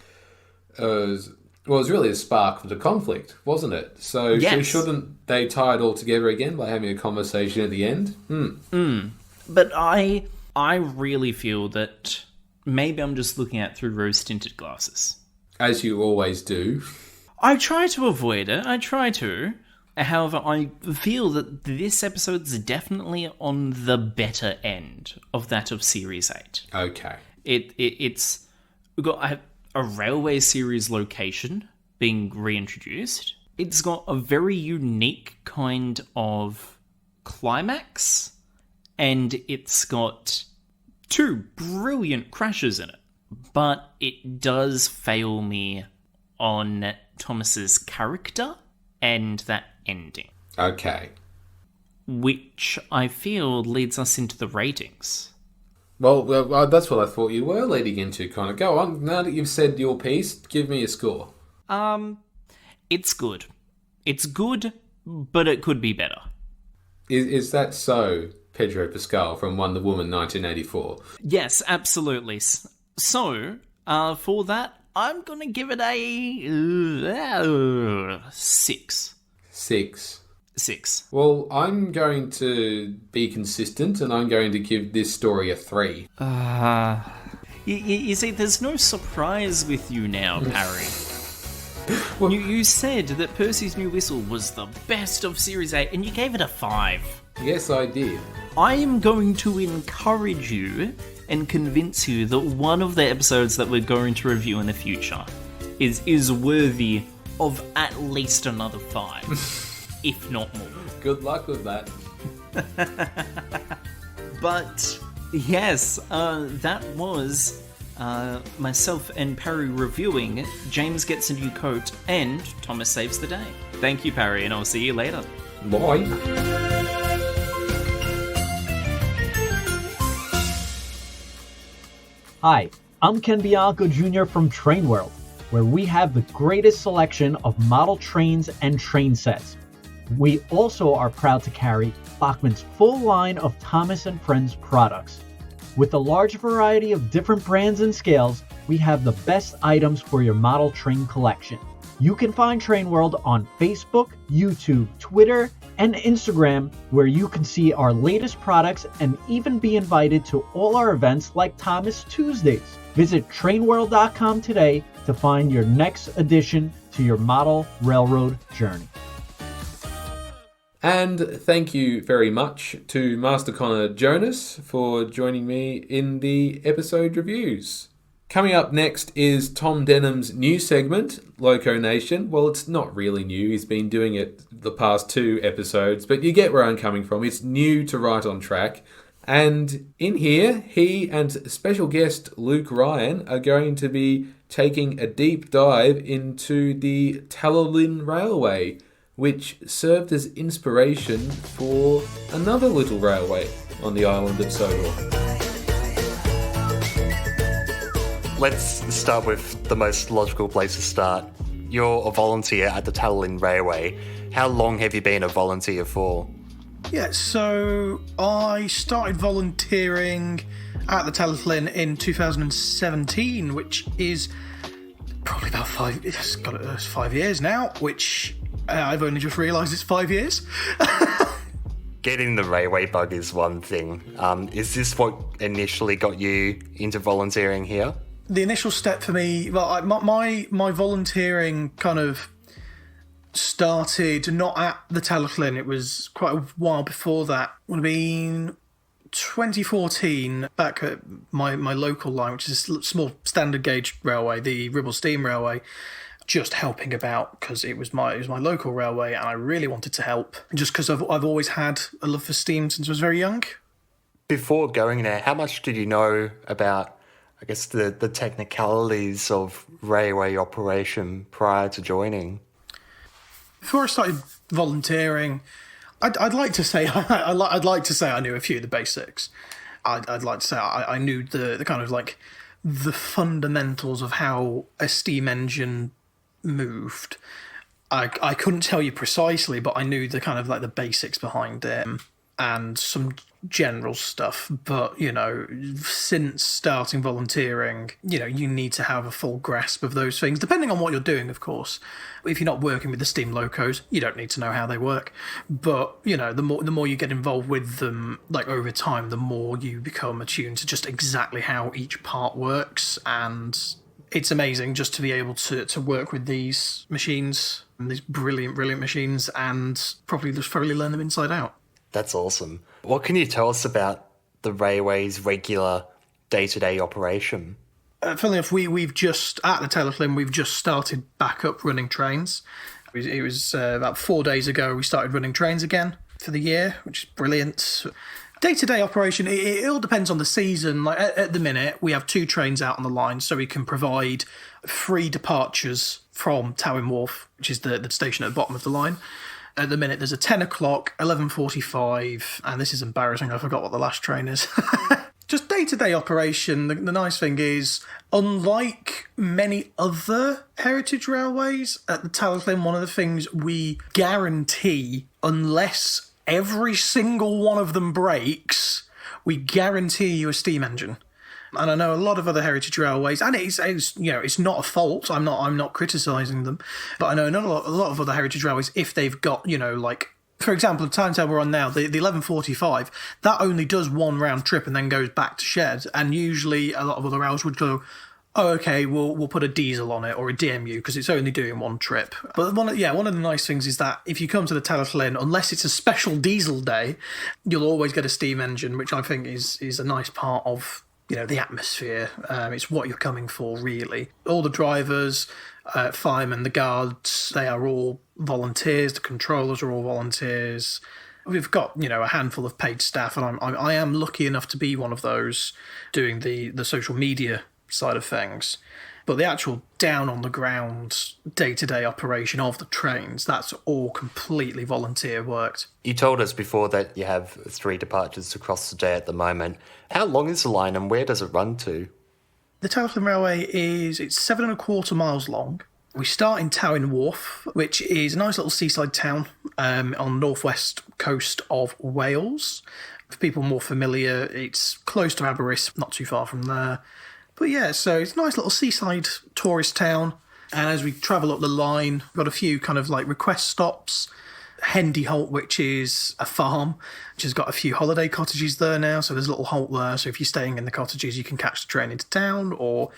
it was really a spark for the conflict, wasn't it? So shouldn't they tie it all together again by having a conversation at the end? But I really feel that maybe I'm just looking at it through rose-tinted glasses. As you always do. I try to avoid it. I try to. However, I feel that this episode's definitely on the better end of that of Series 8. Okay. It's got a railway series location being reintroduced. It's got a very unique kind of climax, and it's got 2 brilliant crashes in it. But it does fail me on Thomas's character and that ending. Okay. Which I feel leads us into the ratings. Well, that's what I thought you were leading into, Connor. Go on. Now that you've said your piece, give me a score. It's good. It's good, but it could be better. Is that so, Pedro Pascal from Wonder Woman 1984? Yes, absolutely. So, for that, I'm going to give it a 6. 6. 6. Well, I'm going to be consistent, and I'm going to give this story a 3. You see, there's no surprise with you now, Parry. Well, you said that Percy's New Whistle was the best of Series 8, and you gave it a 5. Yes, I did. I am going to encourage you and convince you that one of the episodes that we're going to review in the future is worthy of at least another 5, if not more. Good luck with that. But yes, that was myself and Parry reviewing James Gets a New Coat and Thomas Saves the Day. Thank you, Parry, and I'll see you later. Bye. Hi, I'm Ken Bianco Jr. from Train World, where we have the greatest selection of model trains and train sets. We also are proud to carry Bachmann's full line of Thomas & Friends products. With a large variety of different brands and scales, we have the best items for your model train collection. You can find Train World on Facebook, YouTube, Twitter, and Instagram, where you can see our latest products and even be invited to all our events like Thomas Tuesdays. Visit trainworld.com today to find your next addition to your model railroad journey. And thank you very much to Master Connor Jonas for joining me in the episode reviews. Coming up next is Tom Denham's new segment, Loco Nation. Well, it's not really new. He's been doing it the past 2 episodes, but you get where I'm coming from. It's new to Right on Track. And in here, he and special guest Luke Ryan are going to be taking a deep dive into the Talyllyn Railway, which served as inspiration for another little railway on the island of Sodor. Let's start with the most logical place to start. You're a volunteer at the Talyllyn Railway. How long have you been a volunteer for? Yeah, so I started volunteering at the Talyllyn in 2017, which is probably about 5 years now, which I've only just realised it's 5 years. Getting the railway bug is one thing. Is this what initially got you into volunteering here? The initial step for me, well, my volunteering kind of started not at the Talyllyn. It was quite a while before that. It would have been 2014, back at my local line, which is a small standard gauge railway, the Ribble Steam Railway, just helping about because it was my local railway and I really wanted to help, just because I've always had a love for steam since I was very young. Before going there, how much did you know about, I guess, the technicalities of railway operation prior to joining? Before I started volunteering, I'd like to say I'd like to say I knew a few of the basics. I'd like to say I knew the kind of like the fundamentals of how a steam engine moved. I couldn't tell you precisely, but I knew the kind of like the basics behind it and some general stuff. But, you know, since starting volunteering, you know, you need to have a full grasp of those things, depending on what you're doing, of course. If you're not working with the steam locos, you don't need to know how they work. But, you know, the more you get involved with them, like over time, the more you become attuned to just exactly how each part works. And it's amazing just to be able to work with these machines, these brilliant machines, and probably learn them inside out. That's awesome. What can you tell us about the railway's regular day-to-day operation? Funnily enough, we've just, at the Talyllyn, we've just started back up running trains. It was about 4 days ago we started running trains again for the year, which is brilliant. Day-to-day operation, it all depends on the season. Like at the minute, we have 2 trains out on the line, so we can provide 3 departures from Talyllyn Wharf, which is the station at the bottom of the line. At the minute, there's a 10 o'clock, 11:45, and this is embarrassing, I forgot what the last train is. Just day-to-day operation, the nice thing is, unlike many other heritage railways, at the Talyllyn, one of the things we guarantee, unless every single one of them breaks, we guarantee you a steam engine. And I know a lot of other heritage railways, and it's you know, it's not a fault. I'm not criticising them, but I know a lot of other heritage railways, if they've got, you know, like, for example, the timetable we're on now, the 11:45, that only does 1 round trip and then goes back to shed. And usually a lot of other rails would go, oh, okay, we'll put a diesel on it or a DMU because it's only doing 1 trip. But one of the nice things is that if you come to the Talyllyn, unless it's a special diesel day, you'll always get a steam engine, which I think is a nice part of, you know, the atmosphere. It's what you're coming for, really. All the drivers, firemen, the guards, they are all volunteers. The controllers are all volunteers. We've got, you know, a handful of paid staff, and I am lucky enough to be one of those doing the social media side of things. But the actual down on the ground day-to-day operation of the trains, that's all completely volunteer worked. You told us before that you have 3 departures across the day at the moment. How long is the line and where does it run to? The Talyllyn Railway it's 7.25 miles long. We start in Talyllyn Wharf, which is a nice little seaside town on the northwest coast of Wales. For people more familiar, it's close to Aberystwyth, not too far from there. But yeah, so it's a nice little seaside tourist town. And as we travel up the line, we've got a few kind of like request stops. Hendy Holt, which is a farm, which has got a few holiday cottages there now. So there's a little halt there. So if you're staying in the cottages, you can catch the train into town or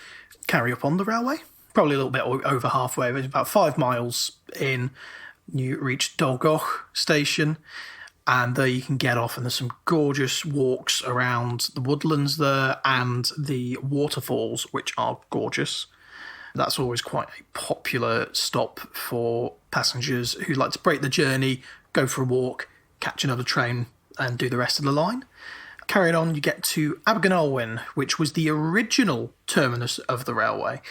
carry up on the railway. Probably a little bit over halfway. It's about 5 miles in. You reach Dolgoch station. And there you can get off, and there's some gorgeous walks around the woodlands there and the waterfalls, which are gorgeous. That's always quite a popular stop for passengers who like to break the journey, go for a walk, catch another train, and do the rest of the line. Carrying on, you get to Abergynolwyn, which was the original terminus of the railway.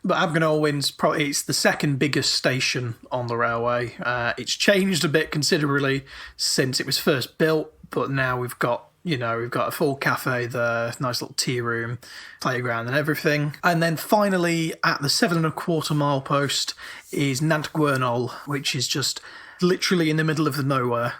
But Abergynolwyn's probably it's the second biggest station on the railway. It's changed a bit considerably since it was first built, but now we've got a full cafe there, nice little tea room, playground and everything. And then finally, at the 7.25 mile post is Nant Gwernol, which is just literally in the middle of the nowhere.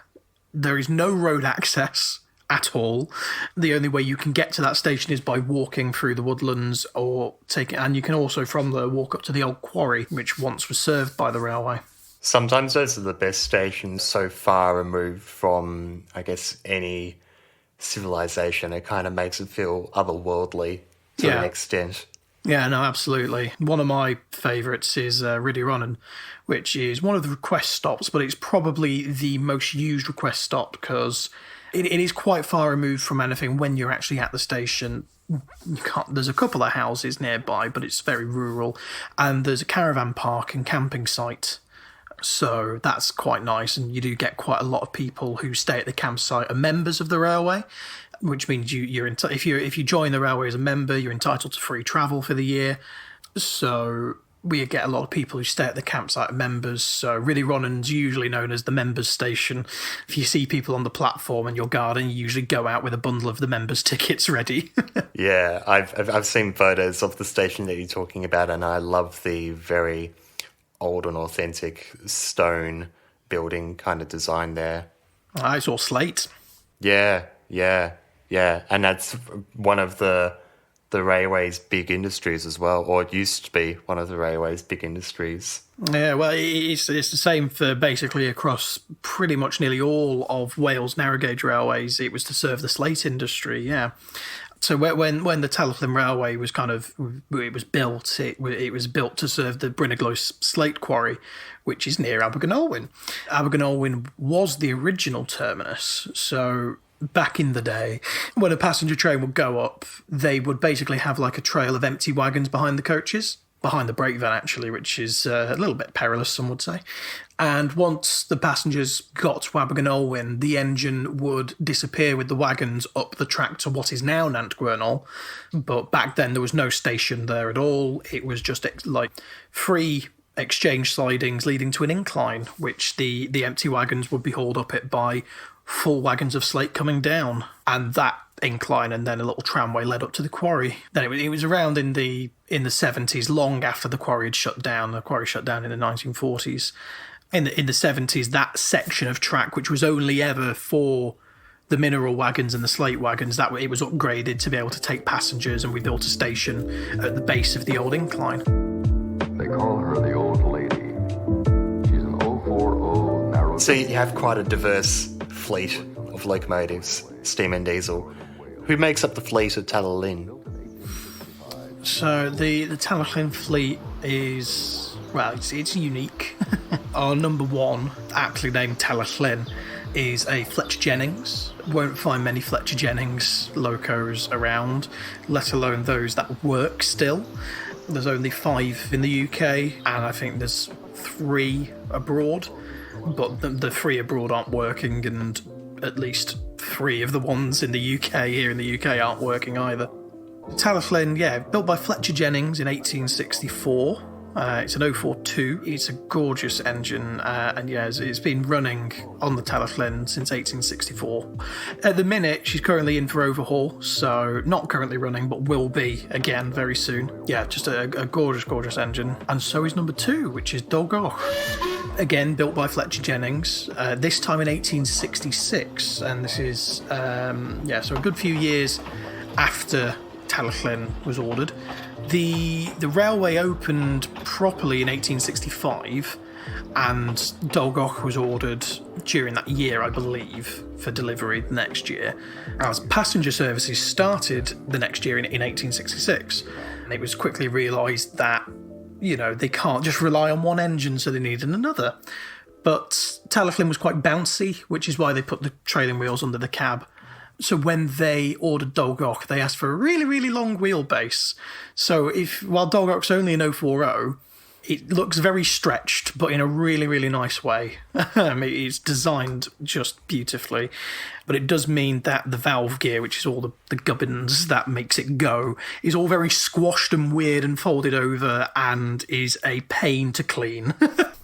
There is no road access at all. The only way you can get to that station is by walking through the woodlands and you can also from there walk up to the old quarry, which once was served by the railway. Sometimes those are the best stations, so far removed from, I guess, any civilization. It kind of makes it feel otherworldly to an extent. Yeah, no, absolutely. One of my favourites is Rapido, which is one of the request stops, but it's probably the most used request stop because it is quite far removed from anything when you're actually at the station. There's a couple of houses nearby, but it's very rural, and there's a caravan park and camping site. So that's quite nice, and you do get quite a lot of people who stay at the campsite are members of the railway, which means if you join the railway as a member, you're entitled to free travel for the year. So we get a lot of people who stay at the campsite members. So Rapido's usually known as the members station. If you see people on the platform in your garden, you usually go out with a bundle of the members tickets ready. Yeah, I've seen photos of the station that you're talking about, and I love the very old and authentic stone building kind of design there. I saw slate. Yeah. And that's one of the railway's big industries as well, or it used to be one of the railway's big industries. Yeah, well, it's the same for basically across pretty much nearly all of Wales narrow gauge railways. It was to serve the slate industry, yeah. So when the Talyllyn Railway was built, it was built to serve the Brynegloes slate quarry, which is near Abergynolwyn. Abergynolwyn was the original terminus, so back in the day, when a passenger train would go up, they would basically have like a trail of empty wagons behind the coaches, behind the brake van actually, which is a little bit perilous, some would say. And once the passengers got to Abergynolwyn, the engine would disappear with the wagons up the track to what is now Nant Gwernol. But back then there was no station there at all. It was just like free exchange sidings leading to an incline, which the empty wagons would be hauled up it by full wagons of slate coming down, and that incline and then a little tramway led up to the quarry. Then it was around in the 70s, long after the quarry had shut down. The quarry shut down in the 1940s. In the 70s, that section of track, which was only ever for the mineral wagons and the slate wagons, that it was upgraded to be able to take passengers, and we built a station at the base of the old incline. They call her the old lady. She's an 040 narrow... So you have quite a diverse fleet of locomotives, steam and diesel. Who makes up the fleet at Talyllyn? So the Talyllyn fleet is, well, it's unique. Our number one, aptly named Talyllyn, is a Fletcher Jennings. Won't find many Fletcher Jennings locos around, let alone those that work still. There's only 5 in the UK, and I think there's 3 abroad. But the 3 abroad aren't working, and at least 3 of the ones in the UK, here in the UK, aren't working either. Talyllyn, built by Fletcher Jennings in 1864. It's an 042. It's a gorgeous engine, and it's been running on the Talyllyn since 1864. At the minute, she's currently in for overhaul, so not currently running, but will be again very soon. Yeah, just a gorgeous, gorgeous engine. And so is number 2, which is Dolgoch. Again, built by Fletcher Jennings, this time in 1866, and this is, so a good few years after Talyllyn was ordered. The railway opened properly in 1865, and Dolgoch was ordered during that year, I believe, for delivery the next year, as passenger services started the next year in 1866. And it was quickly realised that they can't just rely on one engine, so they needed another. But Talyllyn was quite bouncy, which is why they put the trailing wheels under the cab. So when they ordered Dolgoch, they asked for a really, really long wheelbase. So while Dolgoch's only an 040, It looks very stretched, but in a really, really nice way. It's designed just beautifully. But it does mean that the valve gear, which is all the gubbins that makes it go, is all very squashed and weird and folded over and is a pain to clean.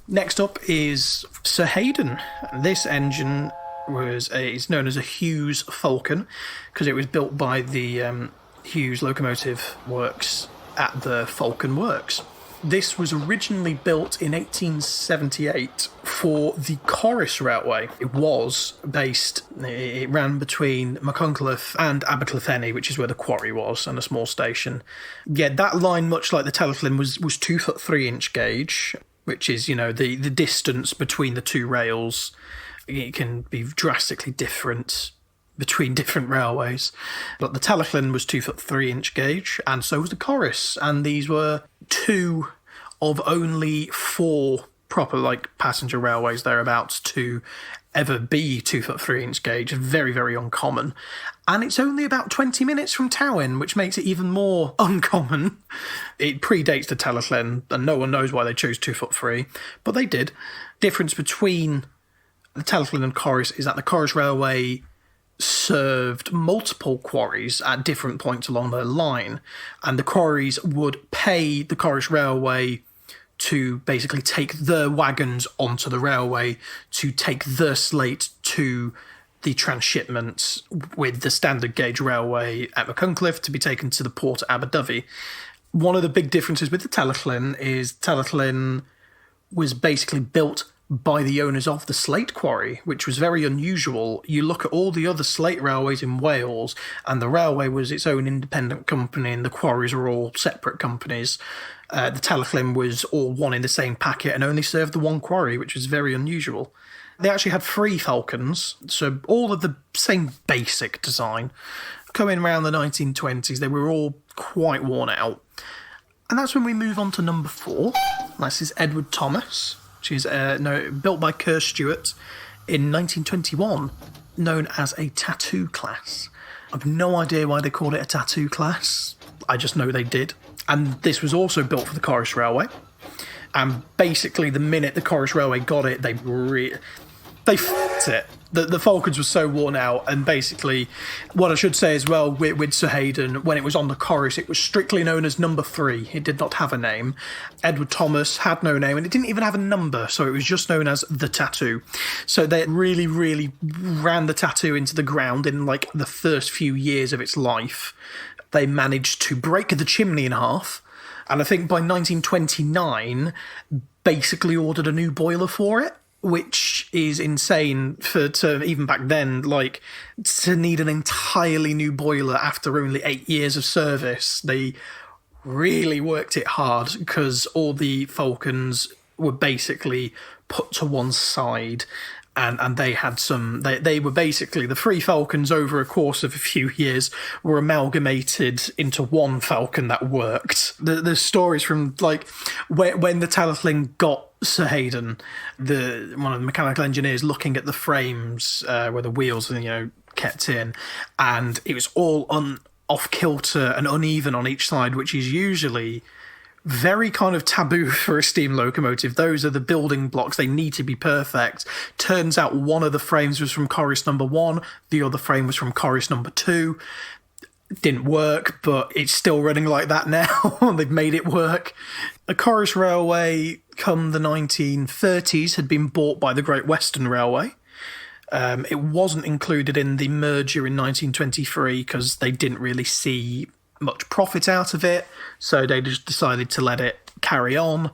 Next up is Sir Hayden. This engine is known as a Hughes Falcon because it was built by the Hughes Locomotive Works at the Falcon Works. This was originally built in 1878 for the Corris Railway. It ran between Machynlleth and Abercliffenny, which is where the quarry was, and a small station. Yeah, that line, much like the Talyllyn, was 2 foot 3 inch gauge, which is, the distance between the two rails. It can be drastically different between different railways. But the Talyllyn was 2 foot 3 inch gauge, and so was the Corris. And these were 2 of only 4 proper passenger railways thereabouts to ever be 2 foot 3 inch gauge. Very, very uncommon. And it's only about 20 minutes from Towyn, which makes it even more uncommon. It predates the Talyllyn, and no one knows why they chose 2 foot 3, but they did. Difference between the Talyllyn and Corris is that the Corris Railway served multiple quarries at different points along their line, and the quarries would pay the Corris Railway to basically take their wagons onto the railway to take their slate to the transshipment with the standard gauge railway at Machynlleth to be taken to the port at Aberdyfi. One of the big differences with the Talyllyn is Talyllyn was basically built by the owners of the slate quarry, which was very unusual. You look at all the other slate railways in Wales, and the railway was its own independent company, and the quarries were all separate companies. The Talyllyn was all one in the same packet and only served the one quarry, which was very unusual. They actually had 3 Falcons, so all of the same basic design. Coming around the 1920s, they were all quite worn out. And that's when we move on to number 4. This is Edward Thomas, which is built by Kerr Stewart in 1921, known as a tattoo class. I've no idea why they called it a tattoo class. I just know they did. And this was also built for the Corris Railway. And basically, the minute the Corris Railway got it, they f***ed it. The Falcons were so worn out, and basically, what I should say as well with Sir Hayden, when it was on the Corris, it was strictly known as number 3. It did not have a name. Edward Thomas had no name, and it didn't even have a number, so it was just known as the Tattoo. So they really, really ran the Tattoo into the ground in the first few years of its life. They managed to break the chimney in half, and I think by 1929, basically ordered a new boiler for it, which is insane to even back then, to need an entirely new boiler after only 8 years of service. They really worked it hard because all the Falcons were basically put to one side, and they had they were basically, the 3 Falcons over a course of a few years were amalgamated into one Falcon that worked. The stories from when the Talyllyn got Sir Hayden, one of the mechanical engineers looking at the frames where the wheels kept in, and it was all off kilter and uneven on each side, which is usually very kind of taboo for a steam locomotive. Those are the building blocks. They need to be perfect. Turns out one of the frames was from Corris number 1, the other frame was from Corris number 2. Didn't work, but it's still running like that now. They've made it work. The Corris Railway, come the 1930s, had been bought by the Great Western Railway. It wasn't included in the merger in 1923 because they didn't really see much profit out of it, so they just decided to let it carry on.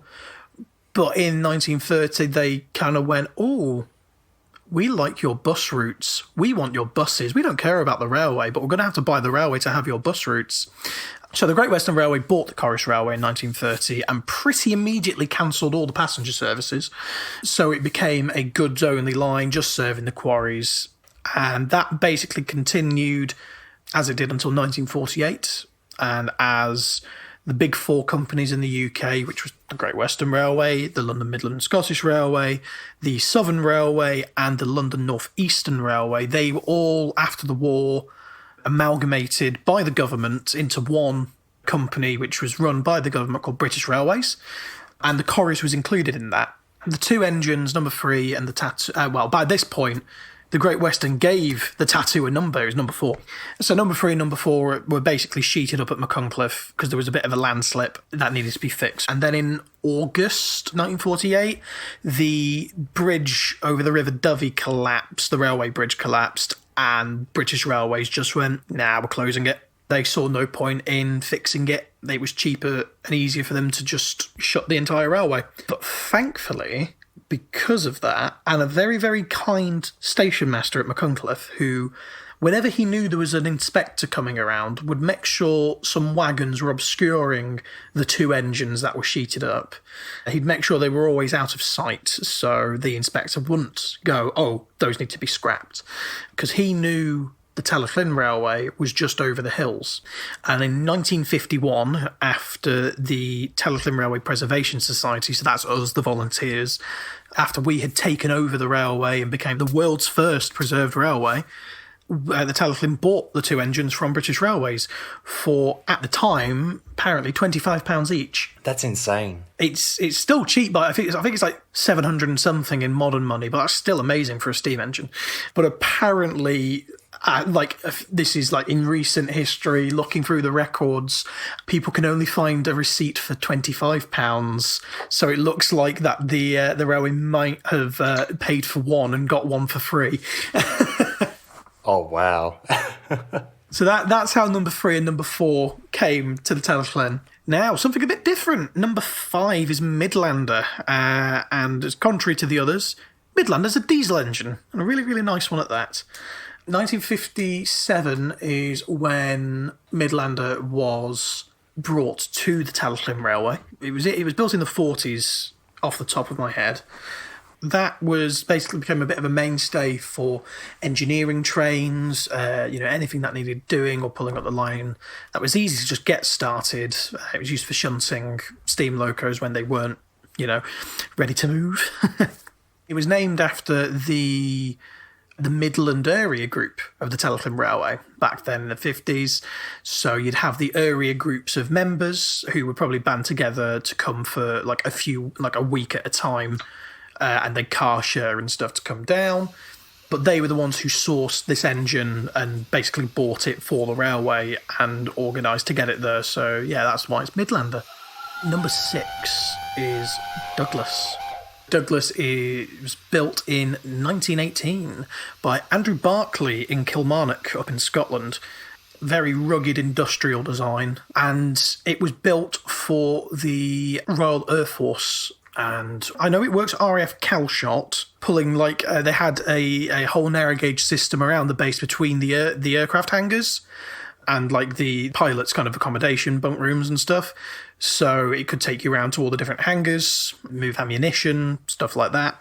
But in 1930, they kind of went, "Oh, we like your bus routes. We want your buses. We don't care about the railway, but we're going to have to buy the railway to have your bus routes." So the Great Western Railway bought the Corris Railway in 1930 and pretty immediately cancelled all the passenger services. So it became a goods-only line, just serving the quarries. And that basically continued as it did until 1948. And as the big 4 companies in the UK, which was the Great Western Railway, the London Midland and Scottish Railway, the Southern Railway, and the London North Eastern Railway, they were all, after the war, amalgamated by the government into one company, which was run by the government, called British Railways. and the chorus was included in that. The two engines, number 3, and the tattoo. By this point, the Great Western gave the tattoo a number. It was number 4. So number 3 and number 4 were basically sheeted up at Machynlleth because there was a bit of a landslip that needed to be fixed. And then in August 1948, the bridge over the River Dovey collapsed, the railway bridge collapsed, and British Railways just went, nah, we're closing it. They saw no point in fixing it. It was cheaper and easier for them to just shut the entire railway. But thankfully, because of that, and a very, very kind station master at Machynlleth, who, whenever he knew there was an inspector coming around, would make sure some wagons were obscuring the two engines that were sheeted up. He'd make sure they were always out of sight, so the inspector wouldn't go, oh, those need to be scrapped. Because he knew the Talyllyn Railway was just over the hills. And in 1951, after the Talyllyn Railway Preservation Society, so that's us, the volunteers, after we had taken over the railway and became the world's first preserved railway, the Talyllyn bought the two engines from British Railways for, at the time, apparently £25 each. That's insane. It's still cheap, but I think it's like 700 and something in modern money, but that's still amazing for a steam engine. But apparently, this is like in recent history, looking through the records, people can only find a receipt for £25. So it looks like that the railway might have paid for one and got one for free. Oh, wow. So that's how number 3 and number 4 came to the Talyllyn. Now, something a bit different. Number 5 is Midlander. And as contrary to the others, Midlander's a diesel engine. And a really, really nice one at that. 1957 is when Midlander was brought to the Talyllyn Railway. It was built in the 40s, off the top of my head. That was basically became a bit of a mainstay for engineering trains, anything that needed doing or pulling up the line. That was easy to just get started. It was used for shunting steam locos when they weren't, ready to move. It was named after the Midland Area Group of the Talyllyn Railway back then in the 50s. So you'd have the area groups of members who would probably band together to come for a week at a time. And they'd car share and stuff to come down. But they were the ones who sourced this engine and basically bought it for the railway and organised to get it there. So, yeah, that's why it's Midlander. Number 6 is Douglas. Douglas was built in 1918 by Andrew Barclay in Kilmarnock up in Scotland. Very rugged industrial design. And it was built for the Royal Air Force. And I know it works RAF Calshot, pulling they had a whole narrow gauge system around the base between the aircraft hangars and the pilot's kind of accommodation, bunk rooms and stuff. So it could take you around to all the different hangars, move ammunition, stuff like that.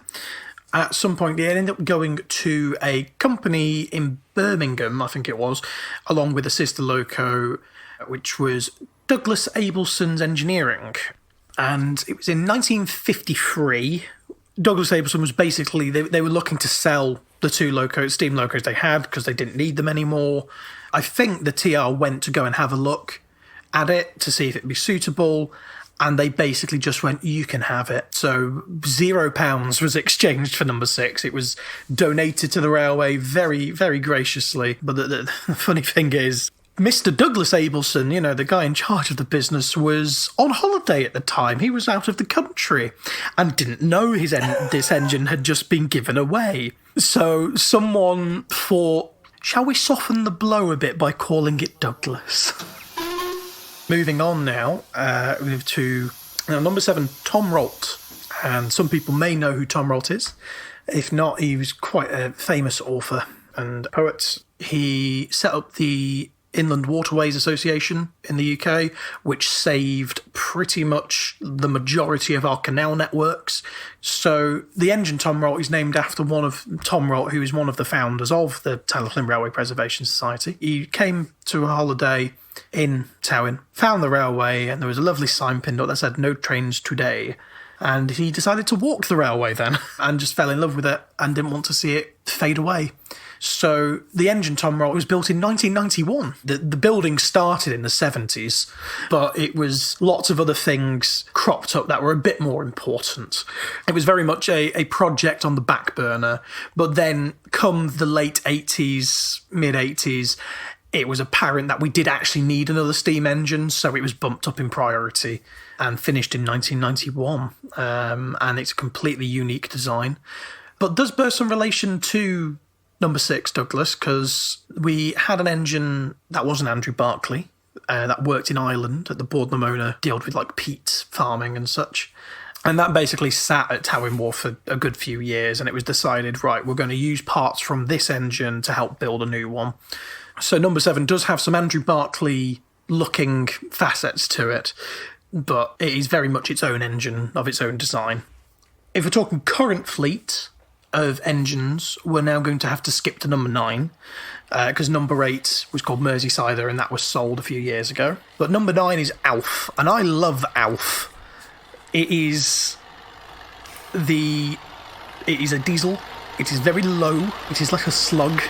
At some point, they ended up going to a company in Birmingham, I think it was, along with a sister loco, which was Douglas Ableson's Engineering. And it was in 1953. Douglas Ableson was basically, they were looking to sell the two steam locos they had because they didn't need them anymore. I think the TR went to go and have a look at it to see if it'd be suitable. And they basically just went, you can have it. So £0 was exchanged for number 6. It was donated to the railway very, very graciously. But the funny thing is, Mr. Douglas Ableson, the guy in charge of the business, was on holiday at the time. He was out of the country and didn't know this engine had just been given away. So someone thought, shall we soften the blow a bit by calling it Douglas? Moving on now, we move to number 7, Tom Rolt. And some people may know who Tom Rolt is. If not, he was quite a famous author and poet. He set up the Inland Waterways Association in the UK, which saved pretty much the majority of our canal networks. So the engine Tom Rolt is named after one of Tom Rolt, who is one of the founders of the Talyllyn Railway Preservation Society. He came to a holiday in Towyn, found the railway, and there was a lovely sign pinned up that said, "No trains today." And he decided to walk the railway then and just fell in love with it and didn't want to see it fade away. So the engine, Tom Rolt, was built in 1991. The building started in the 70s, but it was lots of other things cropped up that were a bit more important. It was very much a project on the back burner, but then come the late 80s, mid-80s, it was apparent that we did actually need another steam engine, so it was bumped up in priority and finished in 1991. And it's a completely unique design, but does bear some relation to number 6, Douglas, because we had an engine that wasn't Andrew Barclay, that worked in Ireland at the Bordnamona, dealt with like peat farming and such. And that basically sat at Talyllyn Wharf for a good few years, and it was decided, right, we're going to use parts from this engine to help build a new one. So number 7 does have some Andrew Barclay-looking facets to it, but it is very much its own engine of its own design. If we're talking current fleet of engines, we're now going to have to skip to number 9, because number 8 was called Merseysider, and that was sold a few years ago. But number 9 is Alf, and I love Alf. It is a diesel. It is very low. It is like a slug.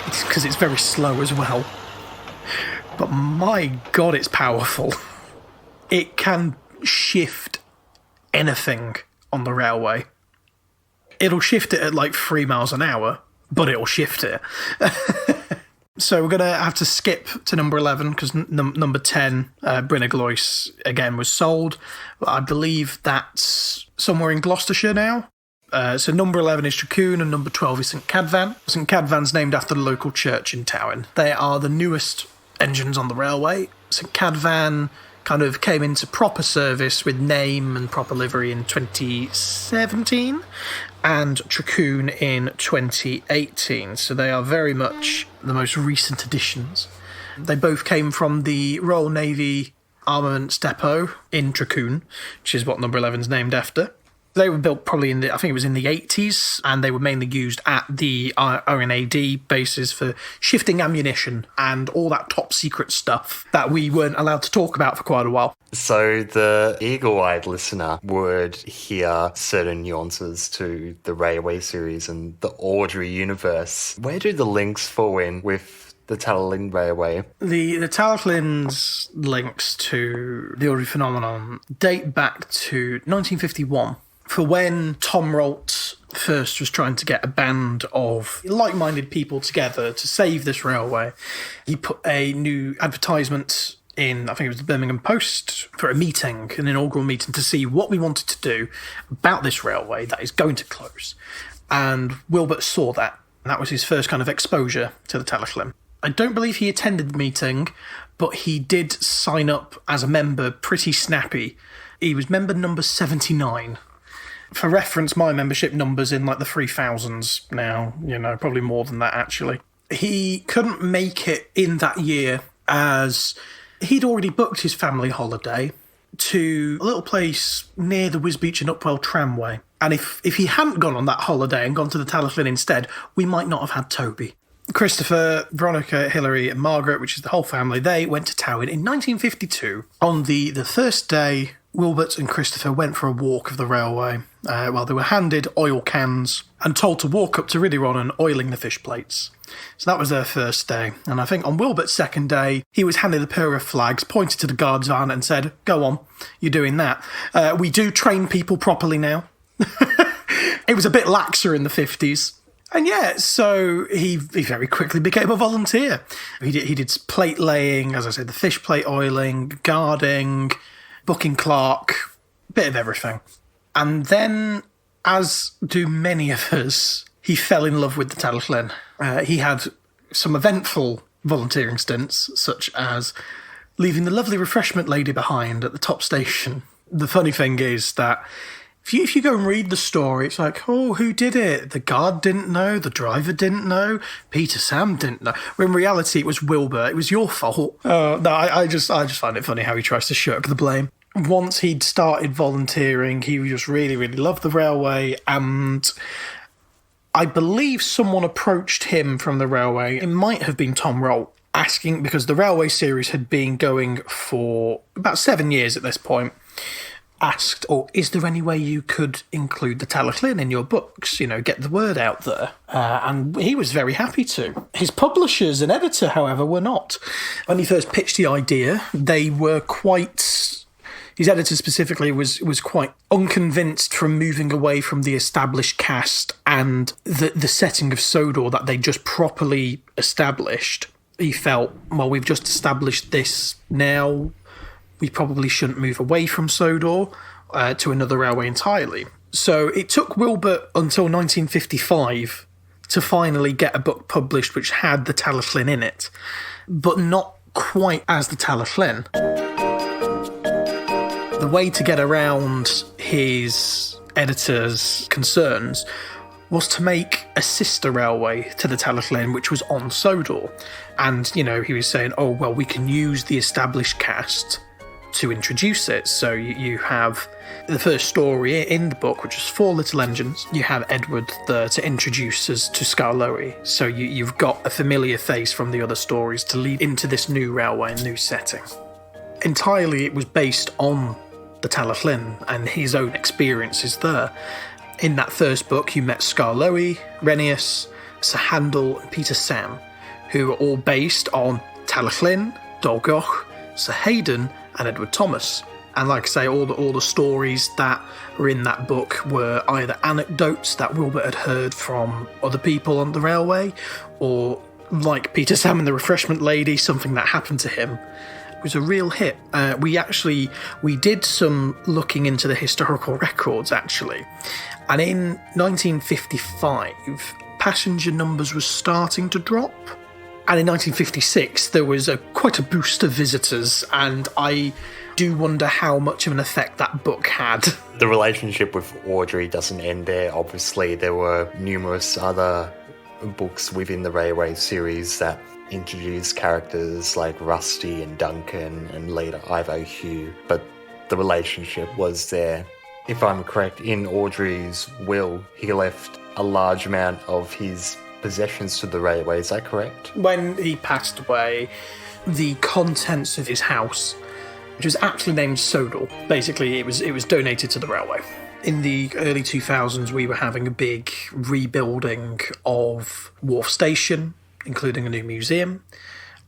It's because it's very slow as well. But my God, it's powerful. It can shift anything on the railway. It'll shift it at like 3 miles an hour, but it'll shift it. So we're going to have to skip to number 11 because number 10, Brynner Glois, again, was sold. I believe that's somewhere in Gloucestershire now. So number 11 is Tracoon and number 12 is St Cadfan. St Cadfan's named after the local church in Talyllyn. They are the newest engines on the railway. St Cadfan kind of came into proper service with name and proper livery in 2017 and Tracoon in 2018. So they are very much the most recent additions. They both came from the Royal Navy Armaments Depot in Tracoon, which is what number 11 is named after. They were built probably I think it was in the 80s, and they were mainly used at the RNAD bases for shifting ammunition and all that top secret stuff that we weren't allowed to talk about for quite a while. So the eagle-eyed listener would hear certain nuances to the Railway series and the Audrey universe. Where do the links fall in with the Talyllyn Railway? The Talyllyn's links to the Audrey phenomenon date back to 1951. For when Tom Rolt first was trying to get a band of like-minded people together to save this railway, he put a new advertisement in, I think it was the Birmingham Post, for a meeting, an inaugural meeting, to see what we wanted to do about this railway that is going to close. And Wilbert saw that. And that was his first kind of exposure to the Talyllyn. I don't believe he attended the meeting, but he did sign up as a member pretty snappy. He was member number 79. For reference, my membership number's in like the 3000s now, probably more than that actually. He couldn't make it in that year as he'd already booked his family holiday to a little place near the Wisbeach and Upwell tramway. And if he hadn't gone on that holiday and gone to the Talyllyn instead, we might not have had Toby. Christopher, Veronica, Hilary and Margaret, which is the whole family, they went to Talyllyn in 1952. On the first day, Wilbert and Christopher went for a walk of the railway while they were handed oil cans and told to walk up to Riddiron and oiling the fish plates. So that was their first day. And I think on Wilbert's second day, he was handed a pair of flags, pointed to the guard's van and said, "Go on, you're doing that. We do train people properly now." It was a bit laxer in the 50s. And yeah, so he very quickly became a volunteer. He did plate laying, as I said, the fish plate oiling, guarding, booking clerk, bit of everything. And then, as do many of us, he fell in love with the Talyllyn. He had some eventful volunteering stints, such as leaving the lovely refreshment lady behind at the top station. The funny thing is that if you go and read the story, it's like, oh, who did it? The guard didn't know, the driver didn't know, Peter Sam didn't know. When in reality, it was Wilbur. It was your fault. No, I just find it funny how he tries to shirk the blame. Once he'd started volunteering, he just really, really loved the railway, and I believe someone approached him from the railway. It might have been Tom Rolt, asking, because the Railway series had been going for about 7 years at this point. asked, is there any way you could include the Talyllyn in your books, get the word out there? And he was very happy to. His publishers and editor, however, were not. When he first pitched the idea, they were quite... His editor specifically was quite unconvinced from moving away from the established cast and the setting of Sodor that they just properly established. He felt, well, we've just established this now, we probably shouldn't move away from Sodor to another railway entirely. So it took Wilbert until 1955 to finally get a book published which had the Talyllyn in it, but not quite as the Talyllyn. The way to get around his editor's concerns was to make a sister railway to the Talyllyn, which was on Sodor. And, he was saying, we can use the established cast to introduce it. So you have the first story in the book, which is 4 Little Engines. You have Edward there to introduce us to Skarloey. So you've got a familiar face from the other stories to lead into this new railway and new setting. Entirely, it was based on the Talyllyn and his own experiences there. In that first book, you met Skarloey, Renius, Sir Handel, and Peter Sam, who are all based on Talyllyn, Dolgoch, Sir Hayden, and Edward Thomas. And like I say, all the stories that were in that book were either anecdotes that Wilbert had heard from other people on the railway, or like Peter Sam and the Refreshment Lady, something that happened to him. It was a real hit. We did some looking into the historical records, actually. And in 1955, passenger numbers were starting to drop. And in 1956, there was quite a boost of visitors, and I do wonder how much of an effect that book had. The relationship with Audrey doesn't end there. Obviously, there were numerous other books within the Railway series that introduced characters like Rusty and Duncan and later Ivo Hugh, but the relationship was there. If I'm correct, in Audrey's will, he left a large amount of his possessions to the railway, is that correct? When he passed away, the contents of his house, which was actually named Sodor, basically it was donated to the railway. In the early 2000s, we were having a big rebuilding of Wharf Station, including a new museum,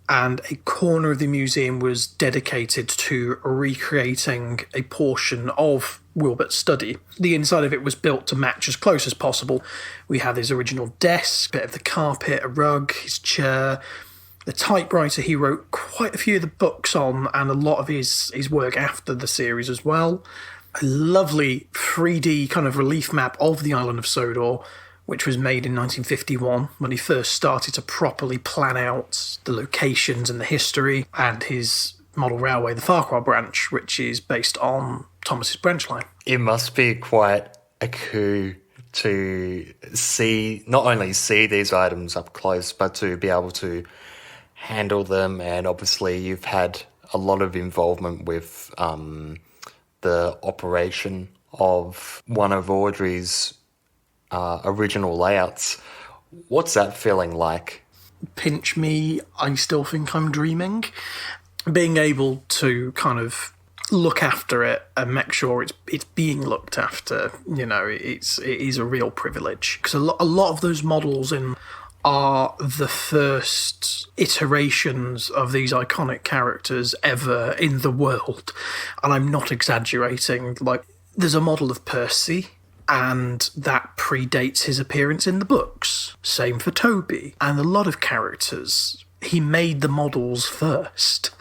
and a corner of the museum was dedicated to recreating a portion of Wilbert's study. The inside of it was built to match as close as possible. We have his original desk, a bit of the carpet, a rug, his chair, the typewriter he wrote quite a few of the books on, and a lot of his work after the series as well. A lovely 3D kind of relief map of the island of Sodor, which was made in 1951 when he first started to properly plan out the locations and the history, and his model railway, the Farquhar branch, which is based on Thomas's branch line. It must be quite a coup to not only see these items up close, but to be able to handle them. And obviously you've had a lot of involvement with the operation of one of Audrey's original layouts. What's that feeling like? Pinch me, I still think I'm dreaming. Being able to kind of look after it and make sure it's being looked after, it is a real privilege. Because a lot of those models are the first iterations of these iconic characters ever in the world. And I'm not exaggerating. Like, there's a model of Percy, and that predates his appearance in the books. Same for Toby. And a lot of characters, he made the models first.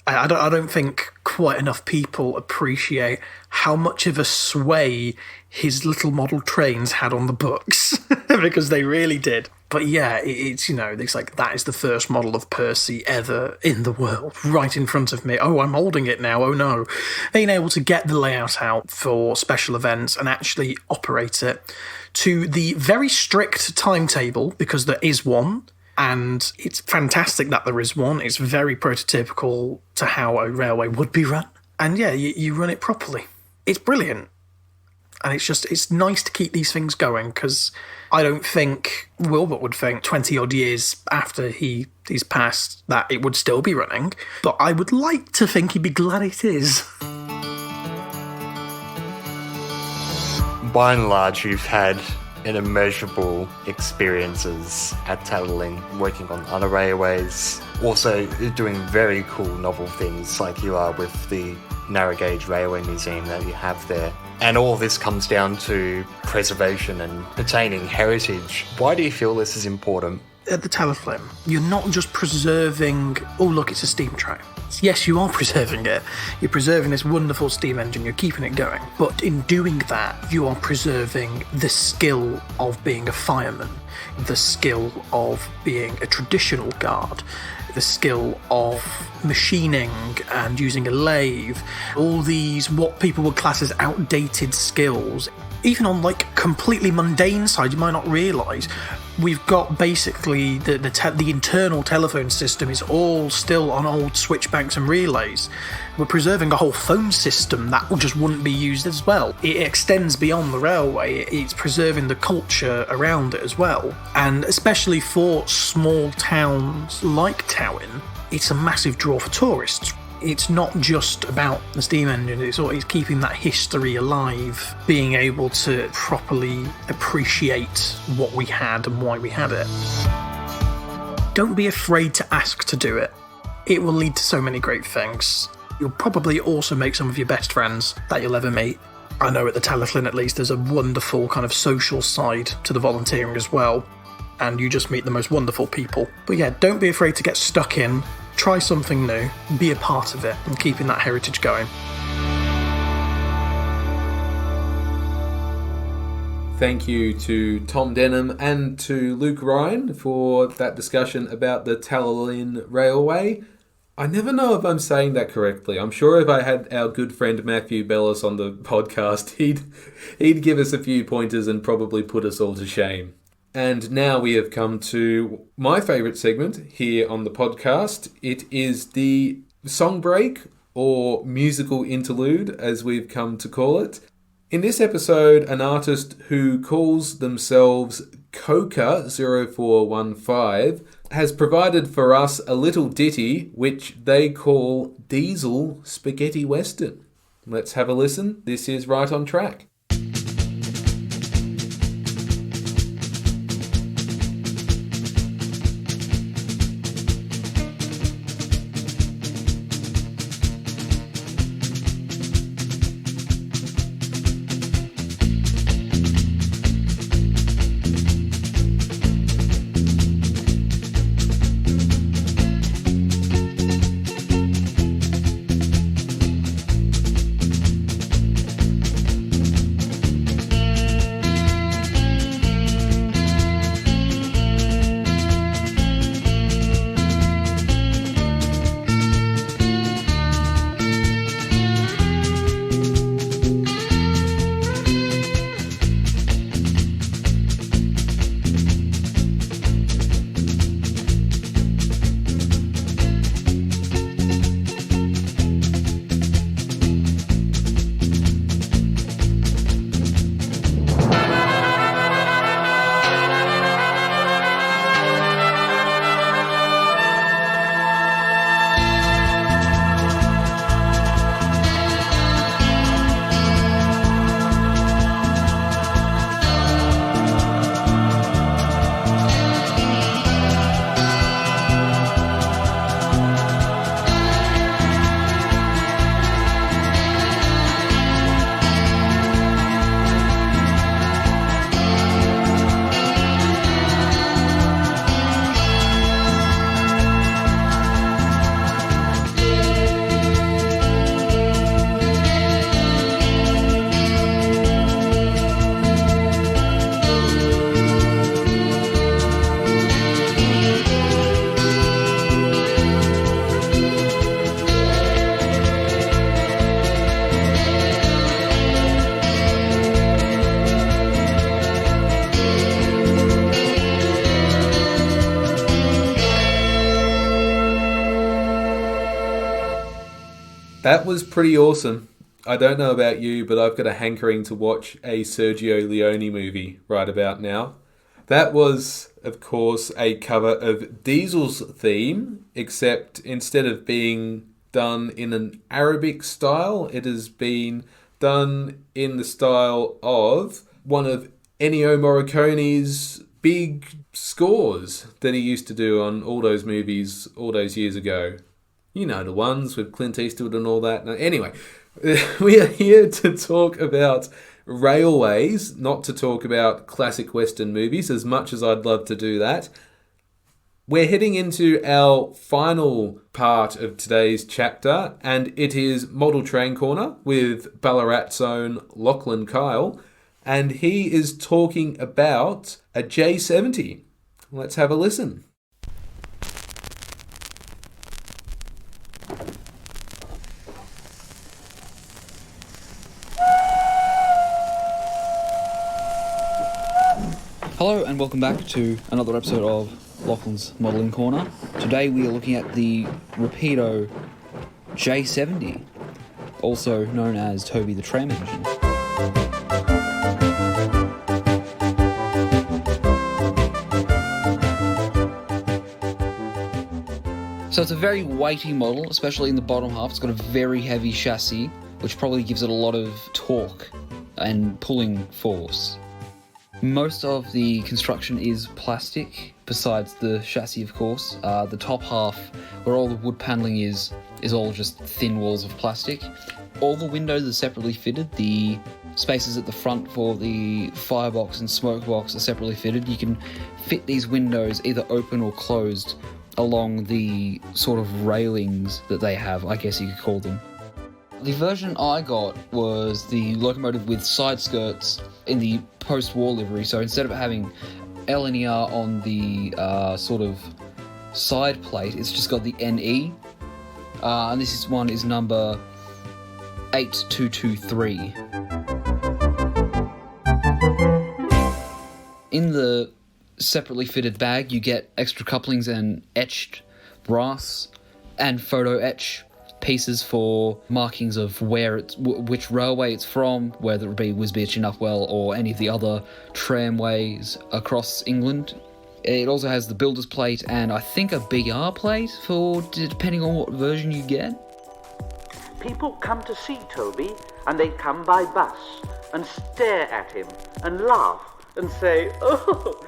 I don't think quite enough people appreciate how much of a sway his little model trains had on the books, because they really did. But yeah, it's like, that is the first model of Percy ever in the world, right in front of me. Oh, I'm holding it now, oh no. Being able to get the layout out for special events and actually operate it to the very strict timetable, because there is one, and it's fantastic that there is one. It's very prototypical to how a railway would be run. And yeah, you run it properly. It's brilliant. And it's nice to keep these things going, because I don't think Wilbert would think 20-odd years after he's passed that it would still be running. But I would like to think he'd be glad it is. by and large, you've had an immeasurable experiences at Talyllyn, working on other railways, also doing very cool novel things like you are with the narrow gauge railway museum that you have there. And all this comes down to preservation and retaining heritage. Why do you feel this is important? At the Talyllyn, you're not just preserving, oh look, it's a steam train. Yes, you are preserving it. You're preserving this wonderful steam engine, you're keeping it going. But in doing that, you are preserving the skill of being a fireman, the skill of being a traditional guard, the skill of machining and using a lathe, all these what people would class as outdated skills. Even on like completely mundane side, you might not realise, we've got basically the internal telephone system is all still on old switchbacks and relays. We're preserving a whole phone system that just wouldn't be used as well. It extends beyond the railway, it's preserving the culture around it as well. And especially for small towns like Talyllyn, it's a massive draw for tourists. It's not just about the steam engine, it's keeping that history alive, being able to properly appreciate what we had and why we had it. Don't be afraid to ask to do it. It will lead to so many great things. You'll probably also make some of your best friends that you'll ever meet. I know at the Talyllyn at least there's a wonderful kind of social side to the volunteering as well, and you just meet the most wonderful people. But yeah, don't be afraid to get stuck in. Try something new, be a part of it, and keeping that heritage going. Thank you to Tom Denham and to Luke Ryan for that discussion about the Talyllyn Railway. I never know if I'm saying that correctly. I'm sure if I had our good friend Matthew Bellis on the podcast, he'd give us a few pointers and probably put us all to shame. And now we have come to my favourite segment here on the podcast. It is the song break, or musical interlude, as we've come to call it. In this episode, an artist who calls themselves Coca0415 has provided for us a little ditty which they call Diesel Spaghetti Western. Let's have a listen. This is Right on Track. That was pretty awesome. I don't know about you, but I've got a hankering to watch a Sergio Leone movie right about now. That was, of course, a cover of Diesel's theme, except instead of being done in an Arabic style, it has been done in the style of one of Ennio Morricone's big scores that he used to do on all those movies all those years ago. You know, the ones with Clint Eastwood and all that. Anyway, we are here to talk about railways, not to talk about classic Western movies, as much as I'd love to do that. We're heading into our final part of today's chapter, and it is Model Train Corner with Ballarat's own Lachlan Kyle, and he is talking about a J70. Let's have a listen. Hello and welcome back to another episode of Lachlan's Modelling Corner. Today we are looking at the Rapido J70, also known as Toby the Tram Engine. So it's a very weighty model, especially in the bottom half. It's got a very heavy chassis, which probably gives it a lot of torque and pulling force. Most of the construction is plastic, besides the chassis, of course. The top half, where all the wood panelling is all just thin walls of plastic. All the windows are separately fitted. The spaces at the front for the firebox and smoke box are separately fitted. You can fit these windows either open or closed along the sort of railings that they have, I guess you could call them. The version I got was the locomotive with side skirts in the post-war livery, so instead of having LNER on the sort of side plate, it's just got the NE, and this one is number 8223. In the separately fitted bag, you get extra couplings and etched brass and photo etch pieces for markings of which railway it's from, whether it be Wisbech, Chinupwell, or any of the other tramways across England. It also has the builder's plate and I think a BR plate for depending on what version you get. People come to see Toby, and they come by bus and stare at him and laugh and say, "Oh,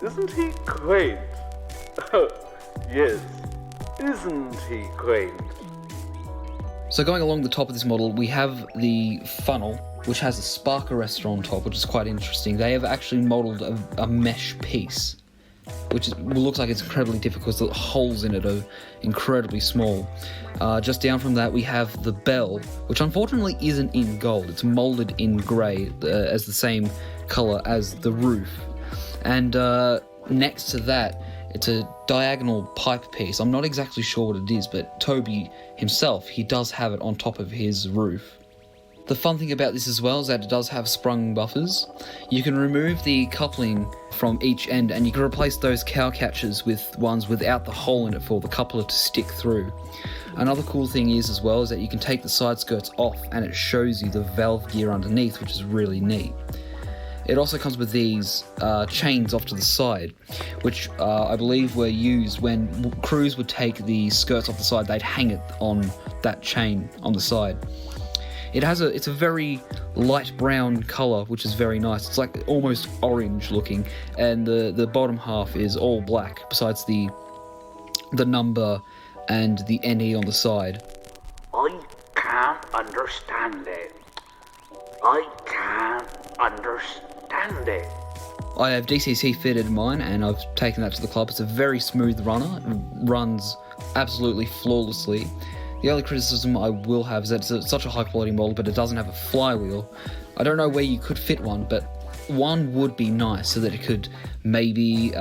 isn't he quaint? Oh, yes, isn't he quaint?" So going along the top of this model, we have the funnel, which has a spark arrestor on top, which is quite interesting. They have actually modelled a mesh piece, which looks like it's incredibly difficult because the holes in it are incredibly small. Just down from that, we have the bell, which unfortunately isn't in gold. It's moulded in grey as the same colour as the roof. And next to that, it's a diagonal pipe piece. I'm not exactly sure what it is, but Toby himself, he does have it on top of his roof. The fun thing about this as well is that it does have sprung buffers. You can remove the coupling from each end and you can replace those cow catchers with ones without the hole in it for the coupler to stick through. Another cool thing is as well is that you can take the side skirts off and it shows you the valve gear underneath, which is really neat. It also comes with these chains off to the side, which I believe were used when crews would take the skirts off the side. They'd hang it on that chain on the side. It's a very light brown colour, which is very nice. It's like almost orange looking, and the bottom half is all black, besides the number and the NE on the side. I can't understand it. I can't understand it. I have DCC fitted in mine, and I've taken that to the club. It's a very smooth runner. It runs absolutely flawlessly. The only criticism I will have is that it's such a high quality model, but it doesn't have a flywheel. I don't know where you could fit one, but one would be nice so that it could maybe,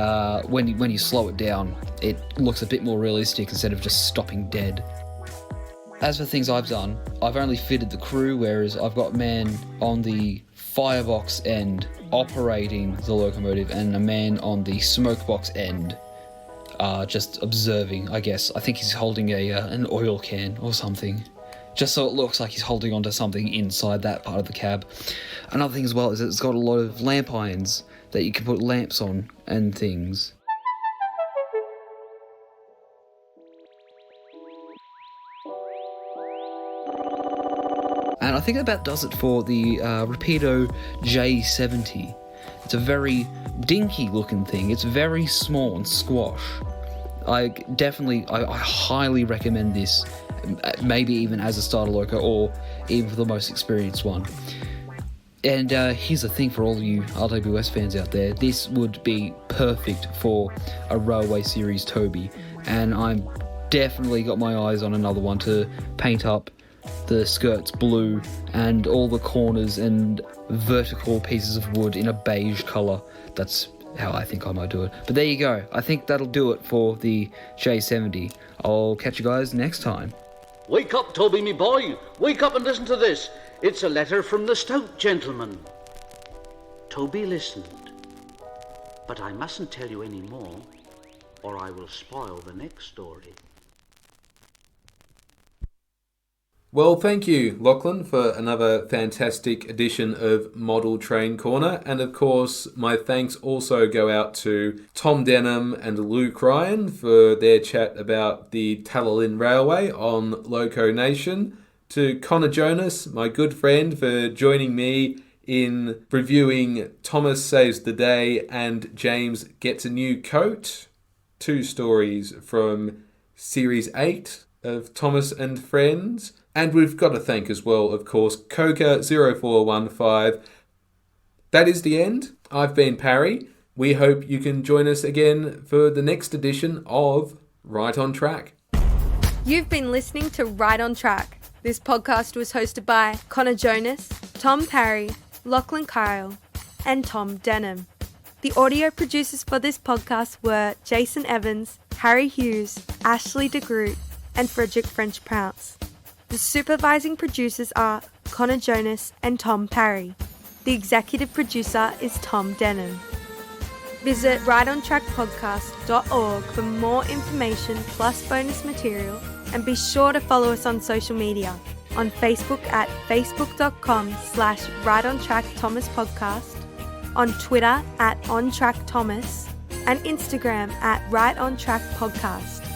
when you slow it down, it looks a bit more realistic instead of just stopping dead. As for things I've done, I've only fitted the crew, whereas I've got a man on the firebox end operating the locomotive and a man on the smokebox end just observing, I guess. I think he's holding an oil can or something, just so it looks like he's holding onto something inside that part of the cab. Another thing as well is it's got a lot of lamp irons that you can put lamps on and things. And I think that about does it for the Rapido J70. It's a very dinky looking thing. It's very small and squash. I highly recommend this, maybe even as a starter loco or even for the most experienced one. And here's the thing for all of you RWS fans out there, this would be perfect for a Railway Series Toby, and I'm definitely got my eyes on another one to paint up the skirts blue and all the corners and vertical pieces of wood in a beige colour. That's how I think I might do it. But there you go. I think that'll do it for the J70. I'll catch you guys next time. Wake up, Toby, me boy. Wake up and listen to this. It's a letter from the stout gentleman. Toby listened. But I mustn't tell you any more, or I will spoil the next story. Well, thank you, Lachlan, for another fantastic edition of Model Train Corner. And of course, my thanks also go out to Tom Denham and Luke Ryan for their chat about the Talyllyn Railway on Loco Nation. To Connor Jonas, my good friend, for joining me in reviewing Thomas Saves the Day and James Gets a New Coat. 2 stories from Series 8 of Thomas and Friends. And we've got to thank as well, of course, Coca0415. That is the end. I've been Parry. We hope you can join us again for the next edition of Right on Track. You've been listening to Right on Track. This podcast was hosted by Connor Jonas, Tom Parry, Lachlan Kyle, and Tom Denham. The audio producers for this podcast were Jason Evans, Harry Hughes, Ashley DeGroot, and Frederick French Prounce. The supervising producers are Connor Jonas and Tom Parry. The executive producer is Tom Denham. Visit rightontrackpodcast.org for more information plus bonus material, and be sure to follow us on social media. On Facebook at facebook.com/rightontrackthomaspodcast, on Twitter at OnTrackThomas, and Instagram at rightontrackpodcast.